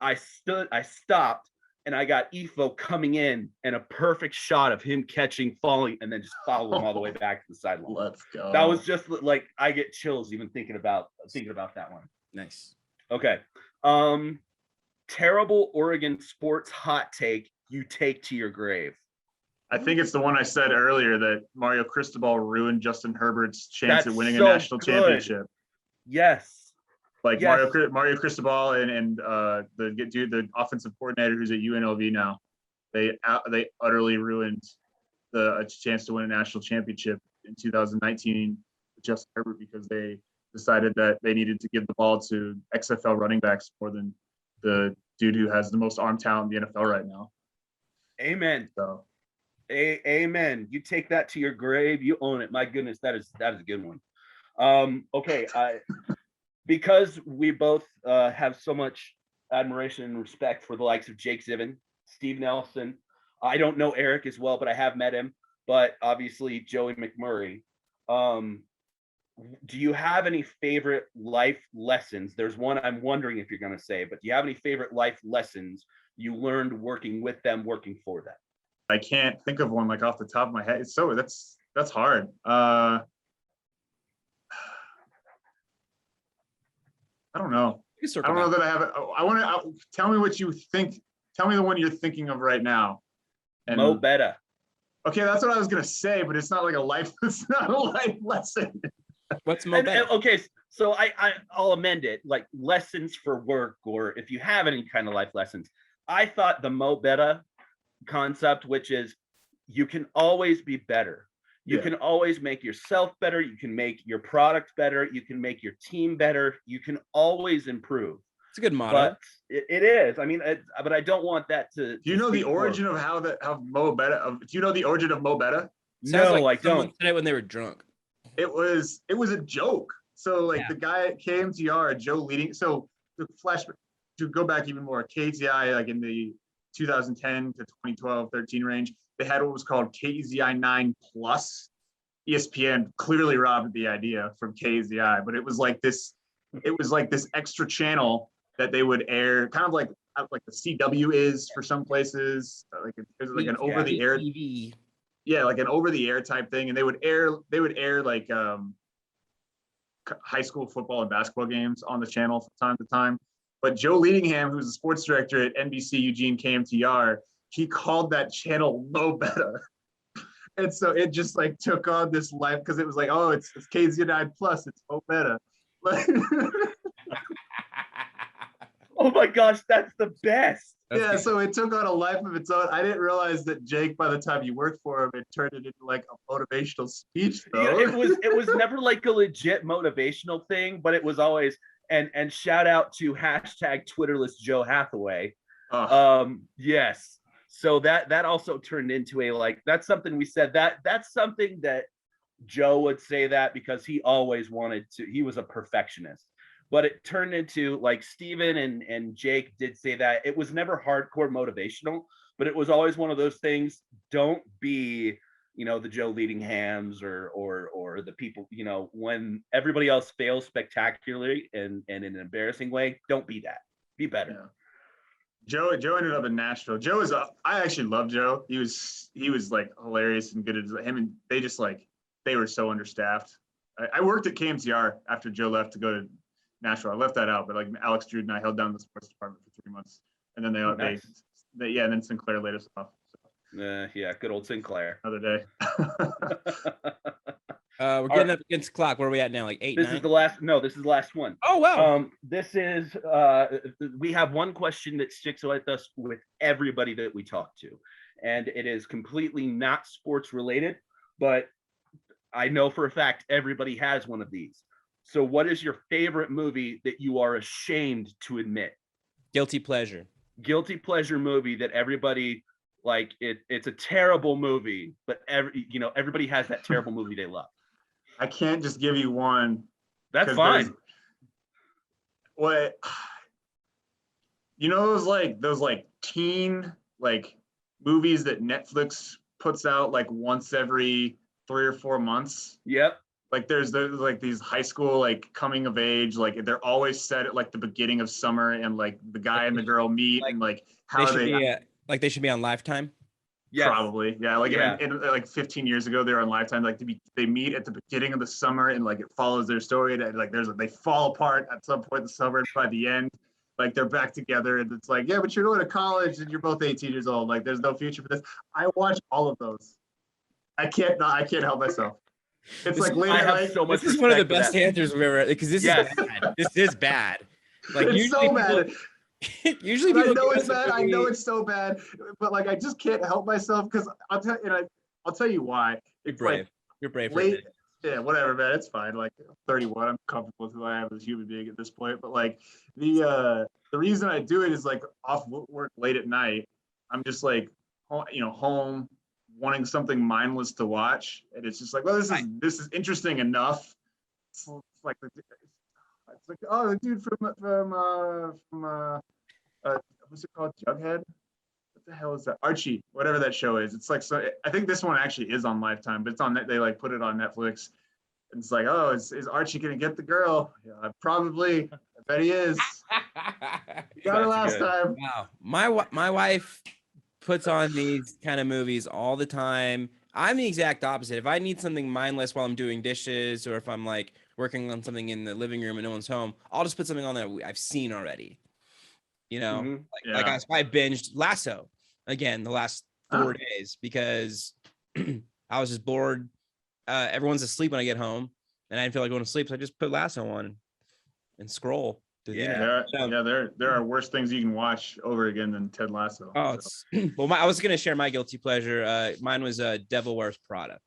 I stopped, and I got Efo coming in and a perfect shot of him catching, falling, and then just follow him all the way back to the sideline. Let's go. That was just like, I get chills even thinking about that one. Nice. Okay. Terrible Oregon sports hot take you take to your grave. I think it's the one I said earlier that Mario Cristobal ruined Justin Herbert's chance at winning a national championship. Yes. Like yes. Mario Cristobal and the offensive coordinator who's at UNLV now, they utterly ruined a chance to win a national championship in 2019 with Justin Herbert because they decided that they needed to give the ball to XFL running backs more than the dude who has the most arm talent in the NFL right now. Amen. So, amen. You take that to your grave. You own it. My goodness, that is a good one. Okay. because we both have so much admiration and respect for the likes of Jake Ziven, Steve Nelson. I don't know Eric as well, but I have met him. But obviously Joey McMurray. Do you have any favorite life lessons? There's one I'm wondering if you're going to say, but do you have any favorite life lessons you learned working with them, working for them? I can't think of one like off the top of my head. That's hard. I don't know. I don't know that I have it. I want to tell me what you think. Tell me the one you're thinking of right now. And Mo Betta. Okay, that's what I was gonna say, but it's not like a life. It's not a life lesson. What's Mo Betta? Okay, so I'll amend it, like lessons for work, or if you have any kind of life lessons. I thought the Mo Betta concept, which is you can always be better. You can always make yourself better. You can make your product better. You can make your team better. You can always improve. It's a good motto. But it is. I mean, but I don't want that to. Do you know the origin of how Mo Betta? Do you know the origin of Mo Betta? No, I don't. Said it when they were drunk. It was a joke. So like the guy at KMTR, Joe Leading. So the flashback to go back even more, KZI, like in the 2010 to 2012, 13 range, they had what was called KZI 9 Plus. ESPN clearly robbed the idea from KZI, but it was like this extra channel that they would air, kind of like the CW is for some places, like it's like an over the air TV. Yeah, like an over the air type thing, and they would air like high school football and basketball games on the channel from time to time. But Joe Leadingham, who's the sports director at NBC Eugene KMTR, he called that channel Mo Betta. And so it just like took on this life because it was like, oh, it's KZ9 Plus, it's Mo Betta. Oh my gosh, that's the best. Yeah, so it took on a life of its own. I didn't realize that Jake, by the time you worked for him, it turned it into like a motivational speech. Though. Yeah, it was never like a legit motivational thing, but it was always and shout out to hashtag Twitterless Joe Hathaway. Yes. So that also turned into a like that's something we said that's something that Joe would say that because he always wanted to, he was a perfectionist. But it turned into like Steven and Jake did say that it was never hardcore motivational, but it was always one of those things. Don't be, the Joe Leadinghams or the people, when everybody else fails spectacularly and in an embarrassing way, don't be that. Be better. Yeah. Joe ended up in Nashville. I actually love Joe. He was like hilarious and good at him, and they were so understaffed. I worked at KMTR after Joe left to go to Nashville. I left that out, but like Alex Drude and I held down the sports department for 3 months, and then and then Sinclair laid us off. So. Yeah, good old Sinclair. Another day. We're getting up against the clock. Where are we at now? Like 8, This 9? is the last. No, this is the last one. Oh wow. This is. We have one question that sticks with us with everybody that we talk to, and it is completely not sports related, but I know for a fact everybody has one of these. So what is your favorite movie that you are ashamed to admit? Guilty pleasure. Guilty pleasure movie that everybody like it's a terrible movie, but everybody has that terrible movie they love. I can't just give you one. That's fine. What those teen movies that Netflix puts out like once every 3 or 4 months. Yep. Like there's like these high school coming of age, like they're always set at like the beginning of summer, and like the guy and the girl meet, and like how they should be on Lifetime. Yes. Probably, yeah. Like in like 15 years ago, they were on Lifetime. Like they meet at the beginning of the summer, and like it follows their story. And like they fall apart at some point in the summer, and by the end, like they're back together. And it's like, yeah, but you're going to college, and you're both 18 years old. Like there's no future for this. I watch all of those. I can't help myself. It's like late at night. So this is one of the best answers we've ever, because this is bad. This is bad. Like it's so bad. Usually people I know it's bad. I know it's so bad, but like I just can't help myself because I'll tell you why. You're brave. You're brave. Late, yeah, whatever, man. It's fine. Like I'm 31. I'm comfortable with who I am as a human being at this point. But like the reason I do it is like off work late at night. I'm just like home, wanting something mindless to watch, and it's just like, well, this is interesting enough. It's like It's like, oh, the dude from what's it called? Jughead? What the hell is that? Archie, whatever that show is. It's like, so I think this one actually is on Lifetime, but it's on, they like put it on Netflix. And it's like, oh, is Archie gonna get the girl? Yeah, probably. I bet he is. He got her last time. Wow, my wife puts on these kind of movies all the time. I'm the exact opposite. If I need something mindless while I'm doing dishes, or if I'm like working on something in the living room and no one's home, I'll just put something on that I've seen already. You know, Mhm. like I binged Lasso again the last 4 days because I was just bored. Everyone's asleep when I get home, and I didn't feel like going to sleep, so I just put Lasso on and scroll. Yeah. There are worse things you can watch over again than Ted Lasso. Oh, it's well. I was gonna share my guilty pleasure. Mine was Devil Wears Prada.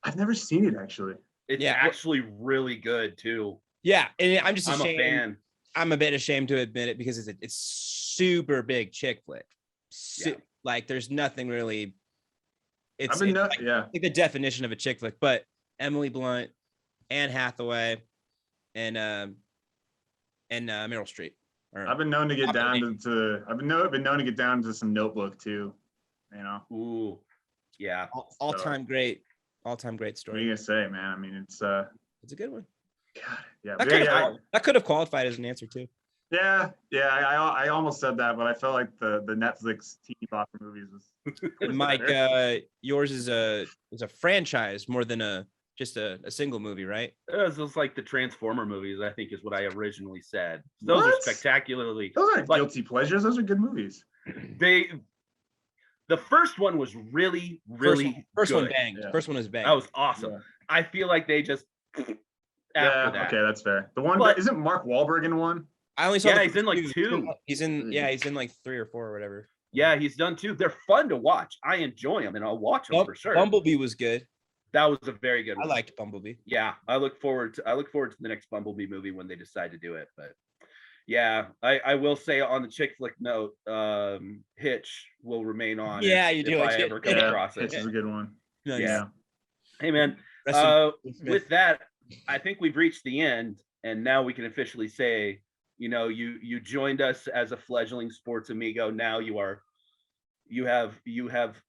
I've never seen it actually. It's actually really good too. Yeah, and I'm just I'm a ashamed. fan. I'm a bit ashamed to admit it because it's super big chick flick. Like there's nothing really. It's like the definition of a chick flick. But Emily Blunt, Anne Hathaway, and Meryl Streep. I've been known to get down to I've been known to get down to some Notebook too. You know. Ooh, yeah. All time great story. What are you gonna say, man? I mean, it's a good one. God, yeah. That could have qualified as an answer too. Yeah. I almost said that, but I felt like the Netflix teeny bopper movies was. And Mike, yours is a franchise more than just a single movie, right? It was like the Transformer movies, I think, is what I originally said. Those are spectacularly. Those aren't guilty pleasures. Those are good movies. The first one was really first good. one banged. Yeah. First one was banged. That was awesome. Yeah. I feel like they just after that. Okay, that's fair. The one, isn't Mark Wahlberg in one? I only saw. He's in like two. He's in like 3 or 4 or whatever. Yeah, he's done 2. They're fun to watch. I enjoy them, and I'll watch them for sure. Bumblebee was good. That was a very good one. I liked Bumblebee. Yeah, I look forward to the next Bumblebee movie when they decide to do it. But yeah, I will say on the chick flick note, Hitch will remain on. Yeah, you do. If I ever come across it. Hitch is a good one. Nice. Yeah. Hey man, with that, I think we've reached the end, and now we can officially say, you know, you joined us as a fledgling sports amigo. Now you have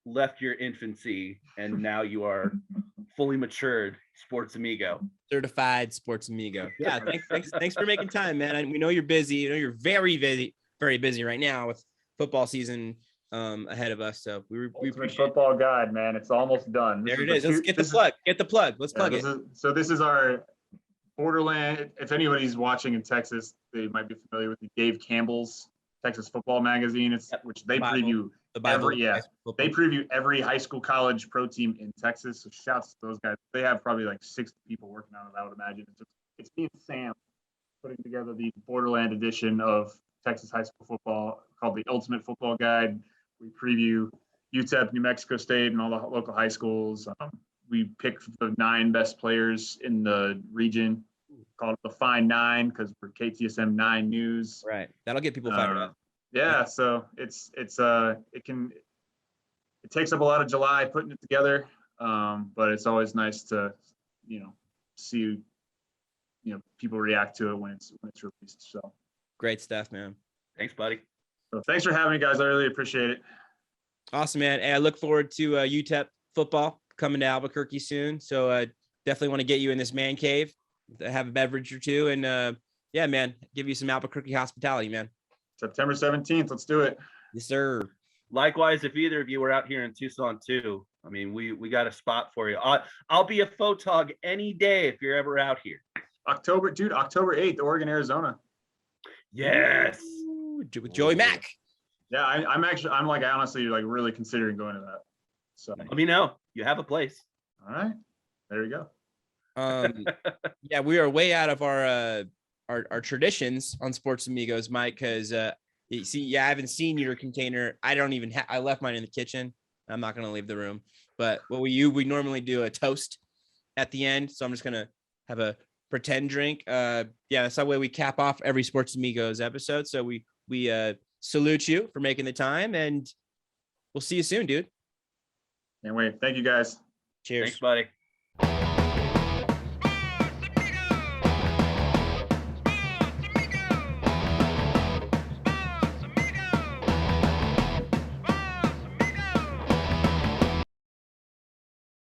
left your infancy, and now you are fully matured sports amigo, certified sports amigo. Yeah, thanks for making time, man. We know you're busy. You know you're very busy right now with football season ahead of us. So we appreciate football guide, man. It's almost done. There it is. Let's get the plug. Get the plug. Let's plug it. So this is our Borderland. If anybody's watching in Texas, they might be familiar with the Dave Campbell's Texas Football Magazine. Which they preview they preview every high school, college, pro team in Texas. So shouts to those guys. They have probably like 60 people working on it, I would imagine. It's me and Sam putting together the Borderland edition of Texas high school football called the Ultimate Football Guide. We preview UTEP, New Mexico State, and all the local high schools. We pick the 9 best players in the region, called it the Fine 9 because we're KTSM 9 News. Right, that'll get people fired up. Yeah, so it takes up a lot of July putting it together, but it's always nice to see people react to it when it's released. So great stuff, man. Thanks, buddy. So thanks for having me, guys. I really appreciate it. Awesome, man. And I look forward to UTEP football coming to Albuquerque soon. So definitely want to get you in this man cave, have a beverage or two, and yeah, man, give you some Albuquerque hospitality, man. September 17th. Let's do it. Yes, sir. Likewise, if either of you were out here in Tucson too, I mean, we got a spot for you. I'll be a photog any day if you're ever out here. October 8th, Oregon, Arizona. Yes. With Joey Mack. Yeah, I'm like honestly like really considering going to that. So let me know. You have a place. All right. There we go. Yeah, we are way out of our traditions on Sports Amigos, Mike, because you see, I haven't seen your container. I don't even I left mine in the kitchen. I'm not gonna leave the room. But what we normally do a toast at the end. So I'm just gonna have a pretend drink. Yeah, that's the way we cap off every Sports Amigos episode. So we salute you for making the time, and we'll see you soon, dude. Can't wait. Thank you, guys. Cheers. Thanks, buddy.